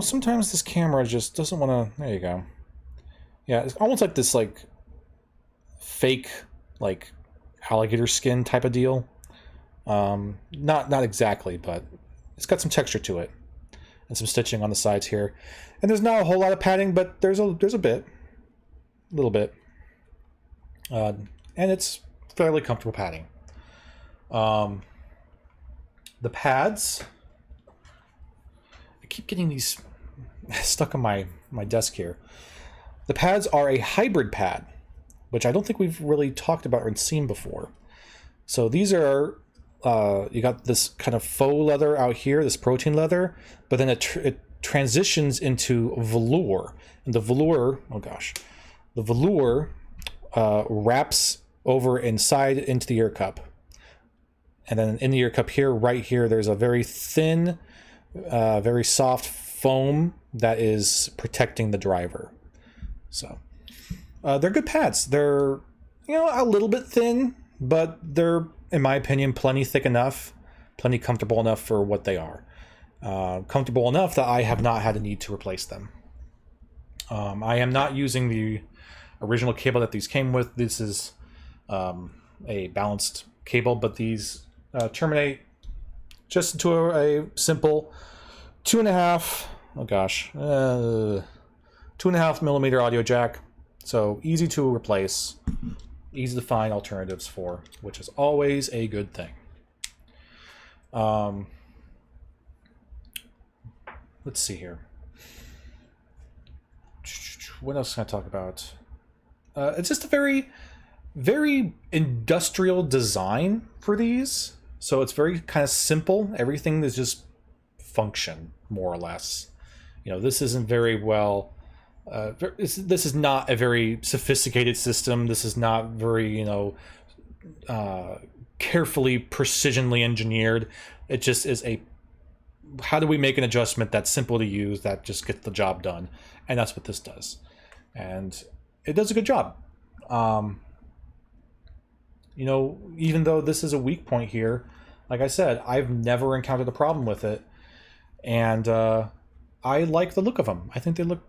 Sometimes this camera just doesn't want to... There you go. Yeah, it's almost like this, fake, alligator skin type of deal. Not exactly, but it's got some texture to it. And some stitching on the sides here. And there's not a whole lot of padding, but there's a bit. A little bit. And it's fairly comfortable padding. The pads, I keep getting these stuck on my desk here. The pads are a hybrid pad, which I don't think we've really talked about or seen before. So these are, you got this kind of faux leather out here, this protein leather, but then it transitions into velour. And the velour, the velour wraps over inside into the ear cup. And then in the ear cup here, right here, there's a very thin, very soft foam that is protecting the driver. So they're good pads. They're, a little bit thin, but they're, in my opinion, plenty thick enough, plenty comfortable enough for what they are. Comfortable enough that I have not had a need to replace them. I am not using the original cable that these came with. This is a balanced cable, but these terminate just into a simple 2.5 millimeter audio jack. So easy to replace, easy to find alternatives for, which is always a good thing. Let's see here. What else can I talk about? It's just a very, very industrial design for these. So it's very kind of simple. Everything is just function, more or less. This isn't very well... this is not a very sophisticated system. This is not very, carefully, precisionally engineered. It just is how do we make an adjustment that's simple to use, that just gets the job done? And that's what this does. And it does a good job. Even though this is a weak point here, like I said, I've never encountered a problem with it. And I like the look of them. I think they look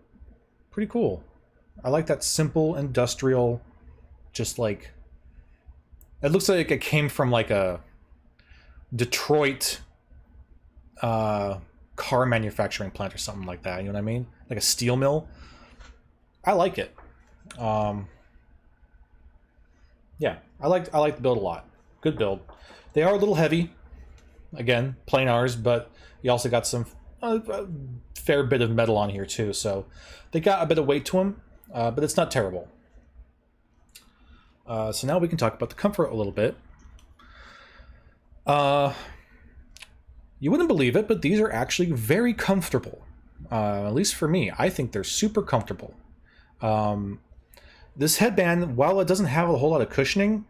pretty cool. I like that simple, industrial, just it looks like it came from a Detroit car manufacturing plant or something like that. You know what I mean? Like a steel mill. I like it. Yeah, I like the build a lot. Good build. They are a little heavy. Again, plain ours, but You also got some a fair bit of metal on here too, so they got a bit of weight to them, but it's not terrible. So now we can talk about the comfort a little bit. You wouldn't believe it, but these are actually very comfortable. At least for me, I think they're super comfortable. This headband, while it doesn't have a whole lot of cushioning,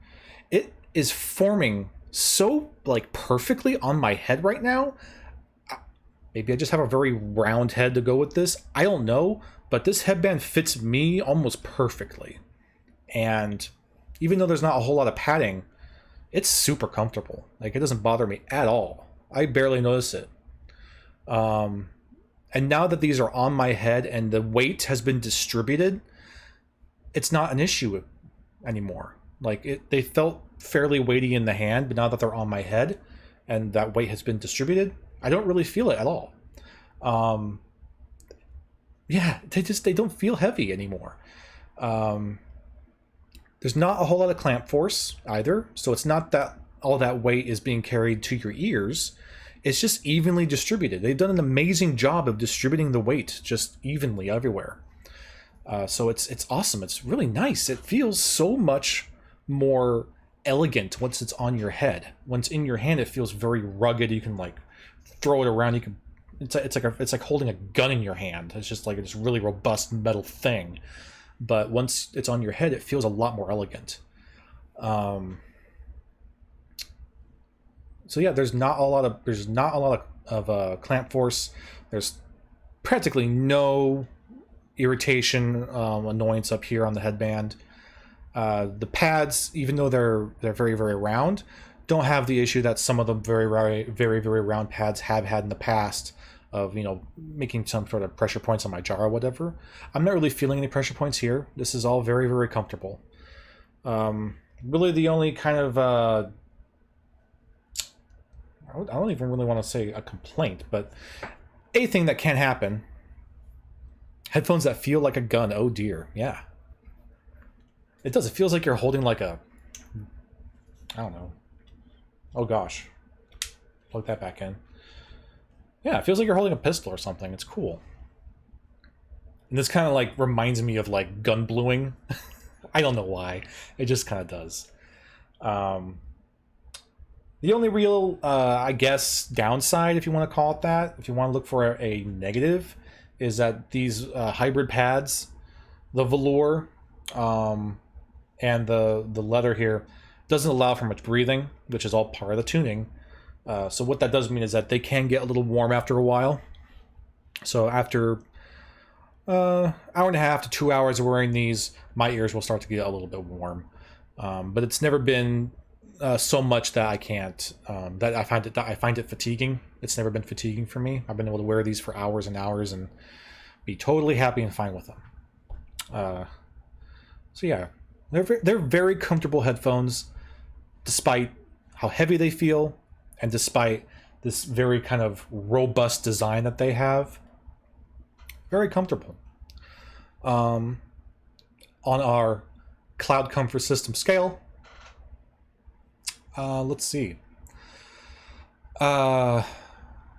it is forming so like perfectly on my head right now. Maybe I just have a very round head to go with this. I don't know, but this headband fits me almost perfectly. And even though there's not a whole lot of padding, it's super comfortable. Like, it doesn't bother me at all. I barely notice it. And now that these are on my head and the weight has been distributed, it's not an issue anymore. Like, they felt fairly weighty in the hand, but now that they're on my head and that weight has been distributed, I don't really feel it at all. Yeah, they don't feel heavy anymore. There's not a whole lot of clamp force either, so it's not that all that weight is being carried to your ears. It's just evenly distributed. They've done an amazing job of distributing the weight just evenly everywhere. So it's awesome. It's really nice. It feels so much more elegant once it's on your head. Once in your hand, it feels very rugged. You can like throw it around. You can. It's like holding a gun in your hand. It's just like this really robust metal thing. But once it's on your head, it feels a lot more elegant. So yeah, there's not a lot of clamp force. There's practically no irritation, annoyance up here on the headband. The pads, even though they're very, very round, don't have the issue that some of the very, very round pads have had in the past of, you know, making some sort of pressure points on my jaw or whatever. I'm not really feeling any pressure points here. This is all very, very comfortable. Really the only kind of, I don't even really want to say a complaint, but a thing that can happen, headphones that feel like a gun. Oh dear, yeah. It does. It feels like you're holding like a, I don't know. Oh gosh. Plug that back in. Yeah, it feels like you're holding a pistol or something. It's cool. And this kind of like reminds me of like gun bluing. I don't know why. It just kind of does. The only real, I guess, downside, if you want to call it that, if you want to look for a negative, is that these hybrid pads, the velour, and the leather here doesn't allow for much breathing, which is all part of the tuning. So what that does mean is that they can get a little warm after a while. So after hour and a half to 2 hours of wearing these, my ears will start to get a little bit warm. But it's never been so much that I can't, that I find it fatiguing. It's never been fatiguing for me. I've been able to wear these for hours and hours and be totally happy and fine with them. So yeah, they're very comfortable headphones, despite how heavy they feel, and despite this very kind of robust design that they have. Very comfortable. On our cloud comfort system scale, let's see.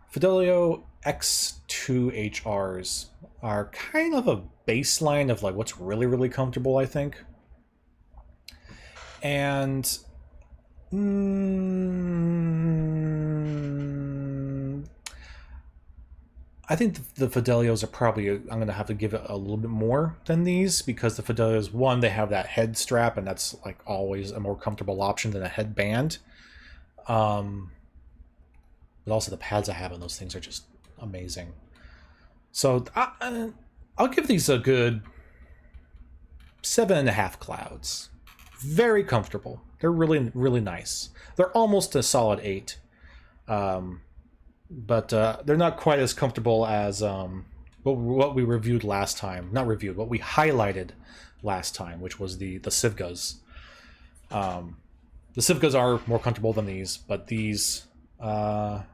Fidelio X2 HRs are kind of a baseline of like what's really, really comfortable, I think. And I think the Fidelios are probably, I'm going to have to give it a little bit more than these, because the Fidelios, one, they have that head strap, and that's like always a more comfortable option than a headband. But also the pads I have on those things are just amazing. So I'll give these a good 7.5 clouds. Very comfortable. They're really, really nice. They're almost a solid 8. But they're not quite as comfortable as what we reviewed last time. Not reviewed, what we highlighted last time, which was the Sivgas. The Sivgas are more comfortable than these, but these are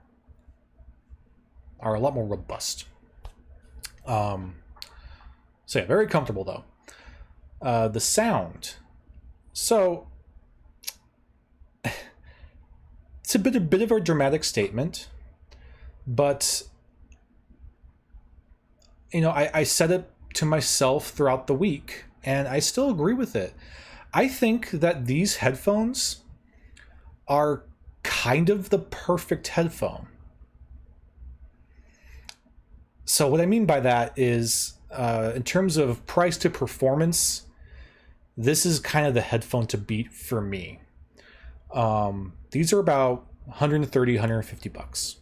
a lot more robust. So yeah, very comfortable though. The sound. So it's a bit of a dramatic statement. But, you know, I said it to myself throughout the week, and I still agree with it. I think that these headphones are kind of the perfect headphone. So what I mean by that is, in terms of price to performance, this is kind of the headphone to beat for me. These are about 130, 150 bucks.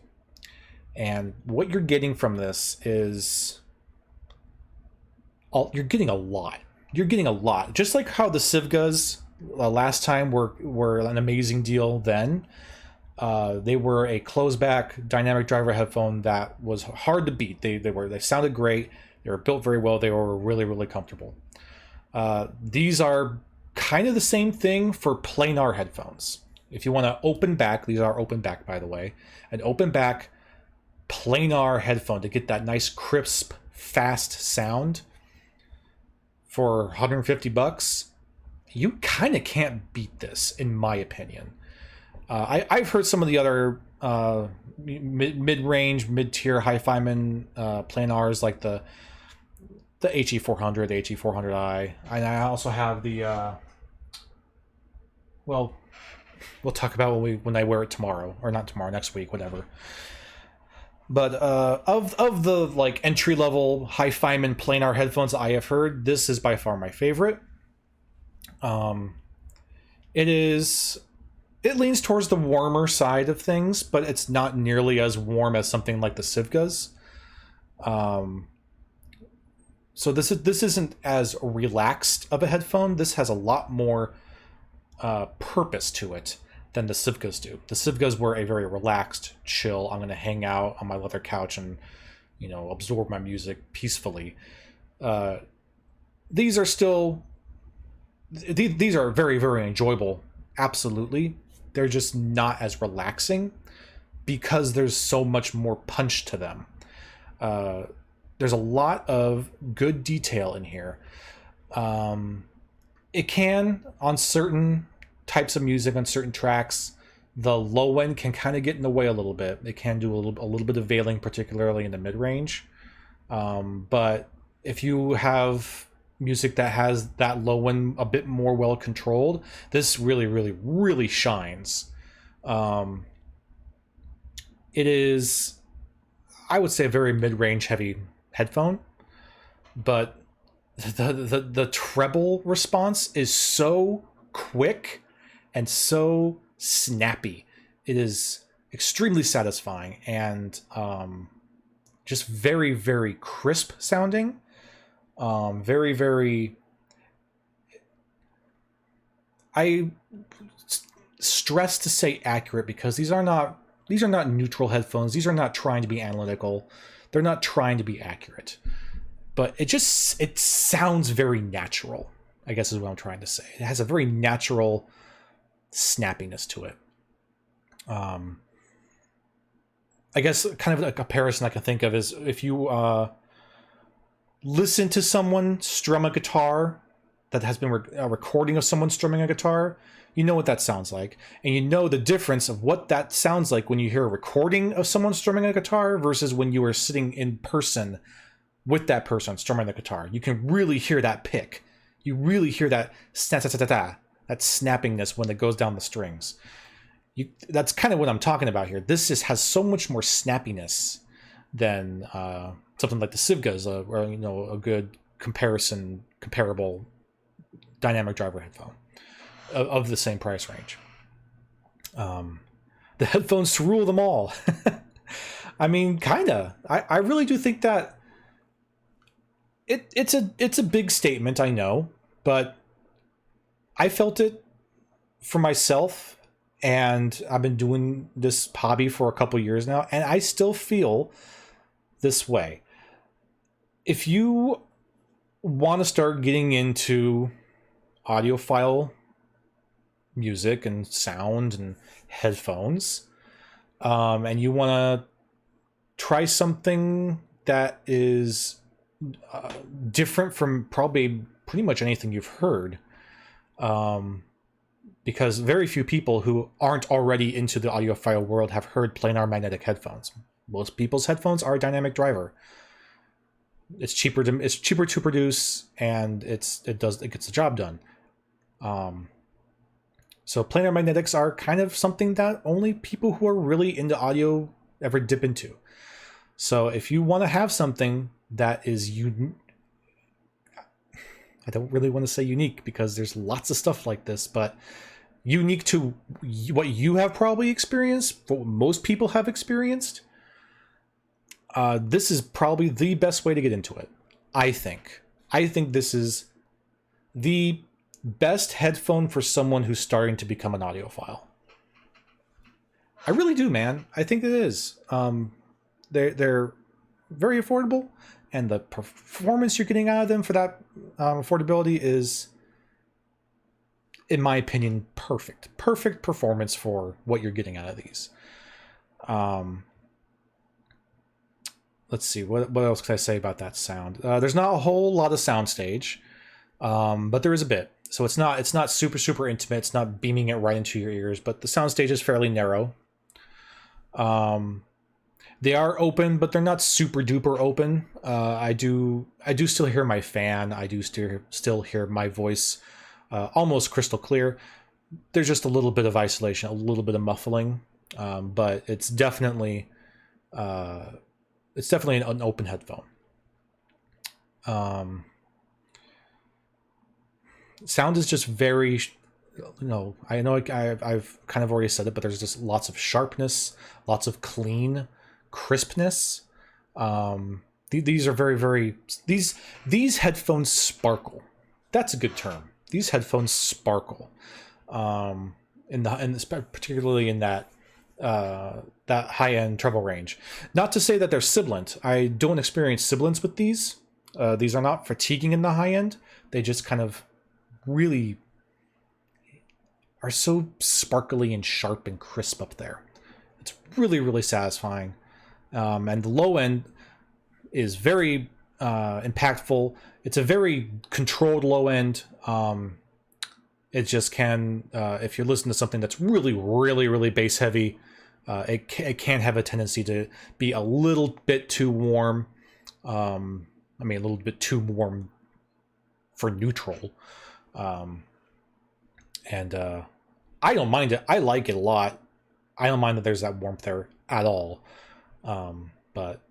And what you're getting from this is, you're getting a lot. You're getting a lot. Just like how the Sivgas last time were an amazing deal then. They were a closed-back dynamic driver headphone that was hard to beat. They sounded great. They were built very well. They were really, really comfortable. These are kind of the same thing for planar headphones. If you want to open back, these are open back, by the way, an open back planar headphone to get that nice, crisp, fast sound for 150 bucks, you kind of can't beat this, in my opinion. I've heard some of the other mid-range, mid-tier Hifiman planars, like the HE400, the HE400i, and I also have the well, we'll talk about when I wear it tomorrow, or not tomorrow, next week, whatever. But of the like entry-level Hifiman planar headphones I have heard, this is by far my favorite. It leans towards the warmer side of things, but it's not nearly as warm as something like the Sivgas. So this isn't as relaxed of a headphone. This has a lot more purpose to it than the Sivgas do. The Sivgas were a very relaxed, chill, I'm going to hang out on my leather couch and, you know, absorb my music peacefully. These are still... These are very, very enjoyable. Absolutely. They're just not as relaxing because there's so much more punch to them. There's a lot of good detail in here. It can, on certain types of music, on certain tracks, the low end can kind of get in the way a little bit. It can do a little bit of veiling, particularly in the mid-range. But if you have music that has that low end a bit more well controlled, this really, really, really shines. It is, I would say, a very mid-range heavy headphone, but the treble response is so quick and so snappy. It is extremely satisfying and just very, very crisp sounding. Very, very... I stress to say accurate because these are not neutral headphones. These are not trying to be analytical. They're not trying to be accurate. But it sounds very natural, I guess is what I'm trying to say. It has a very natural snappiness to it. I guess kind of a comparison I can think of is if you listen to someone strum a guitar that has been a recording of someone strumming a guitar, you know what that sounds like. And you know the difference of what that sounds like when you hear a recording of someone strumming a guitar versus when you are sitting in person with that person strumming the guitar. You can really hear that pick. You really hear that that snappiness when it goes down the strings. That's kind of what I'm talking about here. This just has so much more snappiness than something like the Sivgas, or you know, a good comparable dynamic driver headphone of the same price range. The headphones to rule them all. I mean, kinda. I really do think that it's a big statement, I know, but I felt it for myself, and I've been doing this hobby for a couple years now, and I still feel this way. If you want to start getting into audiophile music and sound and headphones, and you want to try something that is different from probably pretty much anything you've heard, because very few people who aren't already into the audiophile world have heard planar magnetic headphones. Most people's headphones are a dynamic driver. It's cheaper to produce, and it gets the job done. So planar magnetics are kind of something that only people who are really into audio ever dip into. So if you want to have something that is I don't really want to say unique because there's lots of stuff like this, but unique to what you have probably experienced, what most people have experienced, this is probably the best way to get into it. I think this is the best headphone for someone who's starting to become an audiophile. I really do, man. I think it is. They're very affordable, and the performance you're getting out of them for that affordability is, in my opinion, perfect. Perfect performance for what you're getting out of these. Let's see, what else can I say about that sound? There's not a whole lot of soundstage, but there is a bit. So it's not super intimate. It's not beaming it right into your ears, but the soundstage is fairly narrow. They are open, but they're not super duper open. I do still hear my fan. I do still hear my voice almost crystal clear. There's just a little bit of isolation, a little bit of muffling, but it's definitely an open headphone. Sound is just very, I know I've kind of already said it, but there's just lots of sharpness, lots of clean crispness. These are very these headphones sparkle. That's a good term. These headphones sparkle, particularly in that high end treble range. Not to say that they're sibilant. I don't experience sibilance with these. These are not fatiguing in the high end. They just kind of really are so sparkly and sharp and crisp up there. It's really satisfying. And the low end is very impactful. It's a very controlled low end. It just can, if you're listening to something that's really bass heavy, it can have a tendency to be a little bit too warm. A little bit too warm for neutral. And I don't mind it. I like it a lot. I don't mind that there's that warmth there at all. But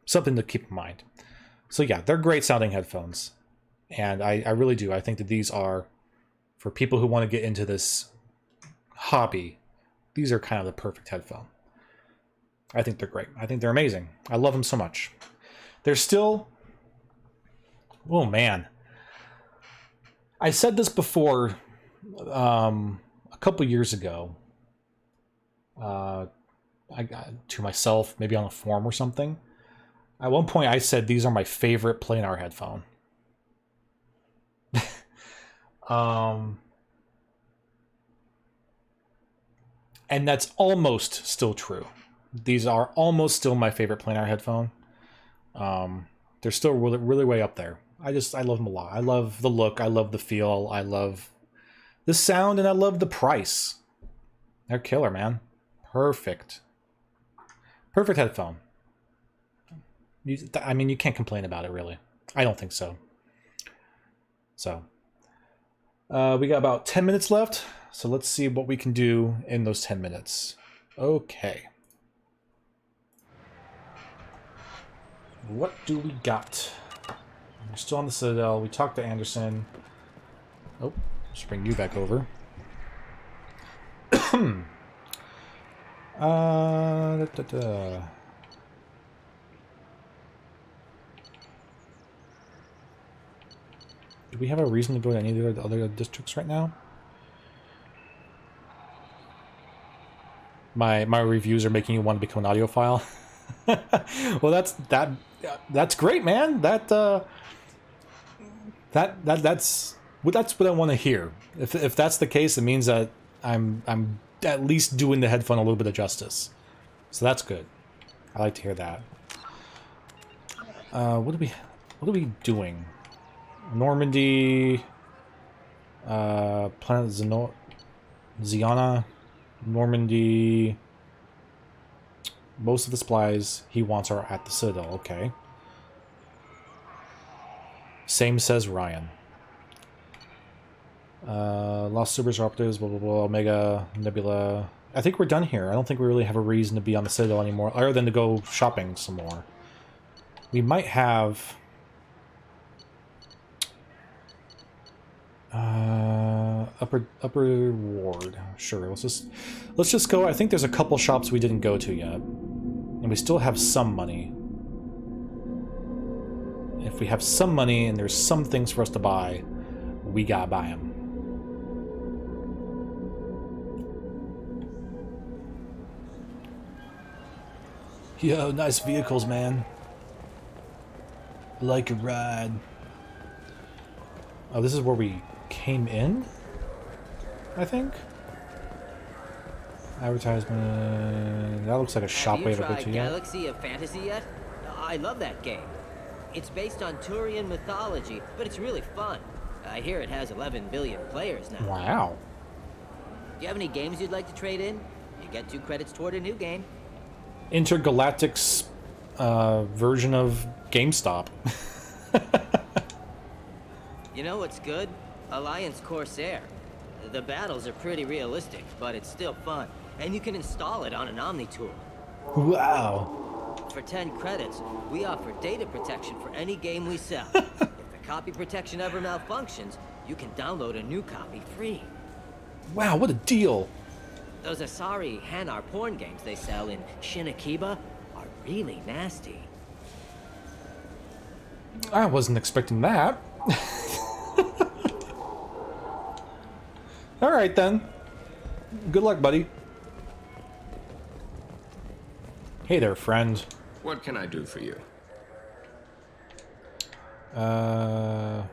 something to keep in mind. So yeah, they're great sounding headphones. And I really do. I think that these are, for people who want to get into this hobby, these are kind of the perfect headphone. I think they're great. I think they're amazing. I love them so much. They're still... Oh, man. I said this before a couple years ago. I got to myself, maybe on a forum or something. At one point, I said these are my favorite planar headphone. And that's almost still true. These are almost still my favorite planar headphone. They're still really way up there. I love them a lot. I love the look. I love the feel. I love the sound, and I love the price. They're killer, man. Perfect headphone. You can't complain about it, really. I don't think so. So, we got about 10 minutes left. So let's see what we can do in those 10 minutes. Okay. What do we got? We're still on the Citadel. We talked to Anderson. Oh, let's bring you back over. Do we have a reason to go to any of the other districts right now? My reviews are making you want to become an audiophile. Well, that's great, man. That's what I want to hear. If that's the case, it means that I'm at least doing the headphone a little bit of justice. So that's good. I like to hear that. What are we doing? Normandy, Planet Ziana, Normandy. Most of the supplies he wants are at the Citadel. Okay. Same says Ryan. Lost Super Disruptors, blah, blah, blah, Omega, Nebula. I think we're done here. I don't think we really have a reason to be on the Citadel anymore, other than to go shopping some more. We might have... upper ward. Sure, let's just go. I think there's a couple shops we didn't go to yet. And we still have some money. If we have some money and there's some things for us to buy, we gotta buy them. Yo, nice vehicles, man. Like a ride. Oh, this is where we came in? I think? Advertisement... That looks like a shop we haven't been to yet. Galaxy of Fantasy yet? I love that game. It's based on Turian mythology, but it's really fun. I hear it has 11 billion players now. Wow. Do you have any games you'd like to trade in? You get 2 credits toward a new game. Intergalactic's version of GameStop. You know what's good? Alliance Corsair. The battles are pretty realistic, but it's still fun. And you can install it on an Omni tool. Wow. For 10 credits, we offer data protection for any game we sell. If the copy protection ever malfunctions, you can download a new copy free. Wow, what a deal. Those Asari Hanar porn games they sell in Shinakiba are really nasty. I wasn't expecting that. Alright then. Good luck, buddy. Hey there, friend. What can I do for you? Tell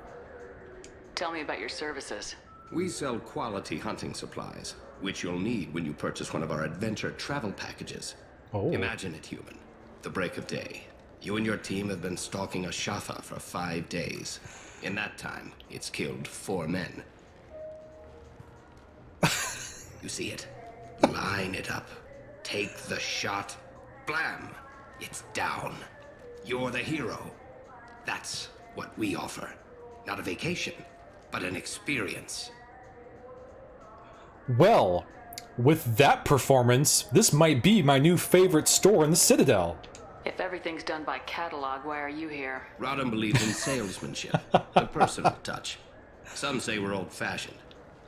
me about your services. We sell quality hunting supplies, which you'll need when you purchase one of our adventure travel packages. Oh. Imagine it, human. The break of day. You and your team have been stalking a Shatha for 5 days. In that time, it's killed 4 men. You see it? Line it up. Take the shot. Blam! It's down. You're the hero. That's what we offer. Not a vacation, but an experience. Well, with that performance, this might be my new favorite store in the Citadel. If everything's done by catalog, why are you here? Rodham believes in salesmanship, a personal touch. Some say we're old-fashioned.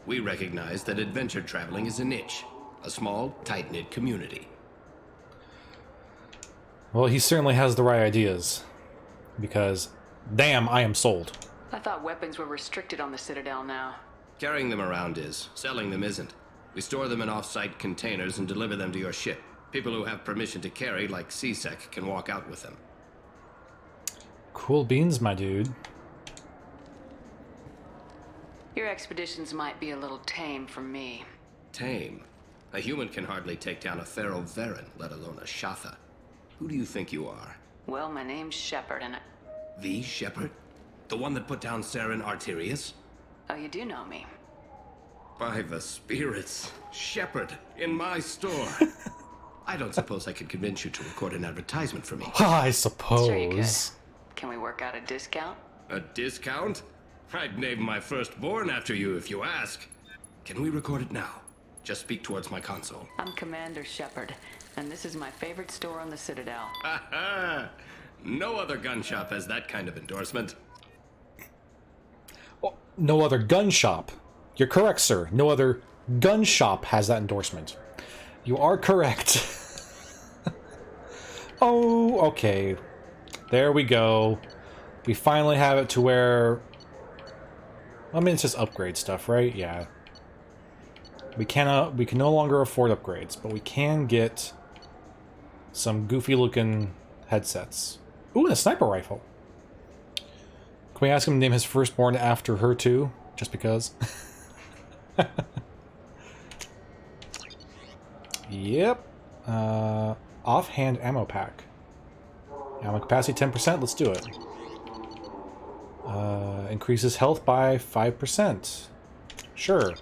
We recognize that adventure traveling is a niche, a small, tight-knit community. Well, he certainly has the right ideas. Because, damn, I am sold. I thought weapons were restricted on the Citadel now. Carrying them around is. Selling them isn't. We store them in off-site containers and deliver them to your ship. People who have permission to carry, like CSEC, can walk out with them. Cool beans, my dude. Your expeditions might be a little tame for me. Tame? A human can hardly take down a Pharaoh Varen, let alone a Shatha. Who do you think you are? Well, my name's Sheppard, and The Sheppard? The one that put down Saren Arterius? Oh, you do know me. By the spirits. Sheppard, in my store. I don't suppose I could convince you to record an advertisement for me. I suppose. Sure you could. Can we work out a discount? A discount? I'd name my firstborn after you if you ask. Can we record it now? Just speak towards my console. I'm Commander Sheppard, and this is my favorite store on the Citadel. Ha ha! No other gun shop has that kind of endorsement. Oh, no other gun shop. You're correct, sir. No other gun shop has that endorsement. You are correct. Oh, okay. There we go. We finally have it to where... I mean, it's just upgrade stuff, right? Yeah. We can no longer afford upgrades, but we can get some goofy-looking headsets. Ooh, and a sniper rifle. Can we ask him to name his firstborn after her, too? Just because? Yep. Offhand ammo pack. Ammo capacity 10%. Let's do it. Increases health by 5%. Sure.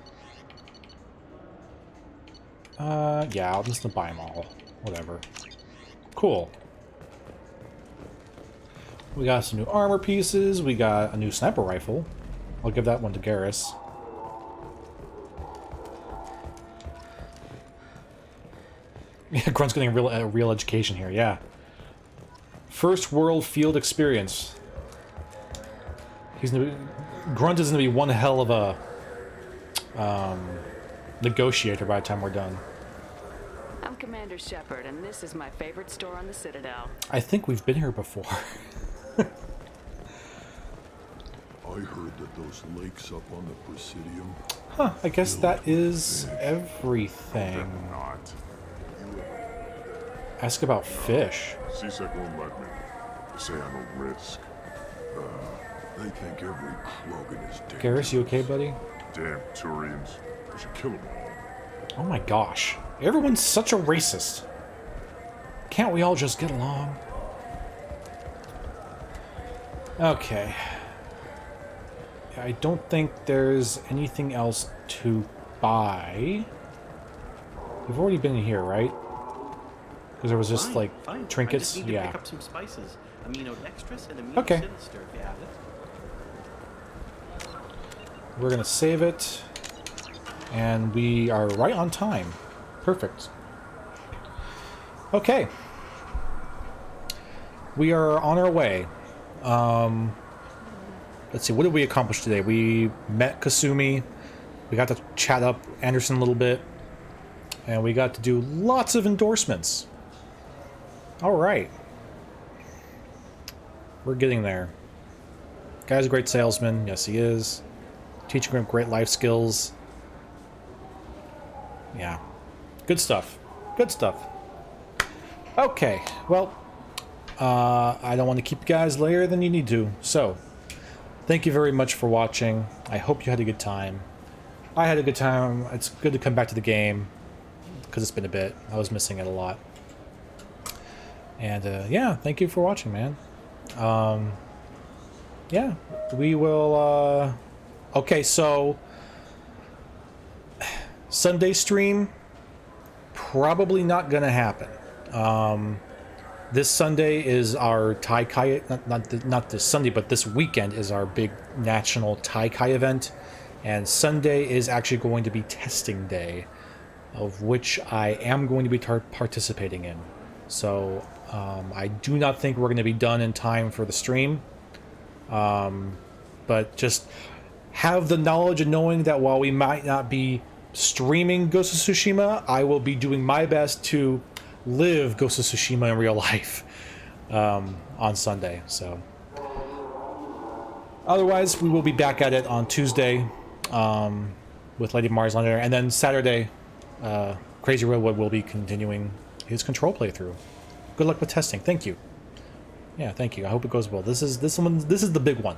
Yeah, I'm just gonna buy them all. Whatever. Cool. We got some new armor pieces. We got a new sniper rifle. I'll give that one to Garrus. Yeah, Grunt's getting a real education here, yeah. First world field experience. Grunt is gonna be one hell of a negotiator by the time we're done. I'm Commander Sheppard, and this is my favorite store on the Citadel. I think we've been here before. I heard that those lakes up on the Presidium. Huh, I guess that is everything. Ask about fish. CSEC won't let me. They say I'm a risk. They think every Krogan is dangerous. Garrus, you okay, buddy? Damn Turians. I should kill them all. Oh my gosh. Everyone's such a racist. Can't we all just get along? Okay. I don't think there's anything else to buy. We've already been here, right? Because there was just like trinkets. I just need to yeah. pick up some spices. Aminodextrous and amino Okay. sinister if you have it. We're gonna save it. And we are right on time. Perfect. Okay. We are on our way. Let's see, what did we accomplish today? We met Kasumi. We got to chat up Anderson a little bit. And we got to do lots of endorsements. Alright. We're getting there. Guy's a great salesman. Yes, he is. Teaching him great life skills. Yeah. Good stuff. Good stuff. Okay. Well, I don't want to keep you guys later than you need to. So, thank you very much for watching. I hope you had a good time. I had a good time. It's good to come back to the game. Because it's been a bit. I was missing it a lot. And, yeah. Thank you for watching, man. Yeah. We will, okay, so... Sunday stream, probably not gonna happen. This Sunday is our Tai Kai, not this Sunday, but this weekend is our big national Tai Kai event, and Sunday is actually going to be testing day, of which I am going to be participating in. So I do not think we're going to be done in time for the stream, but just have the knowledge and knowing that while we might not be streaming Ghost of Tsushima, I will be doing my best to live Ghost of Tsushima in real life on Sunday. So otherwise, we will be back at it on Tuesday with Lady Marslander, and then Saturday, Crazy Redwood will be continuing his Control playthrough. Good luck with testing. Thank you. Yeah, thank you. I hope it goes well. This is the big one.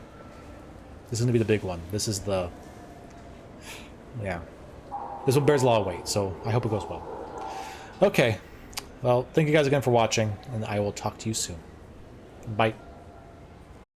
This is gonna be the big one. This is the This one bears a lot of weight, so I hope it goes well. Okay. Well, thank you guys again for watching, and I will talk to you soon. Bye.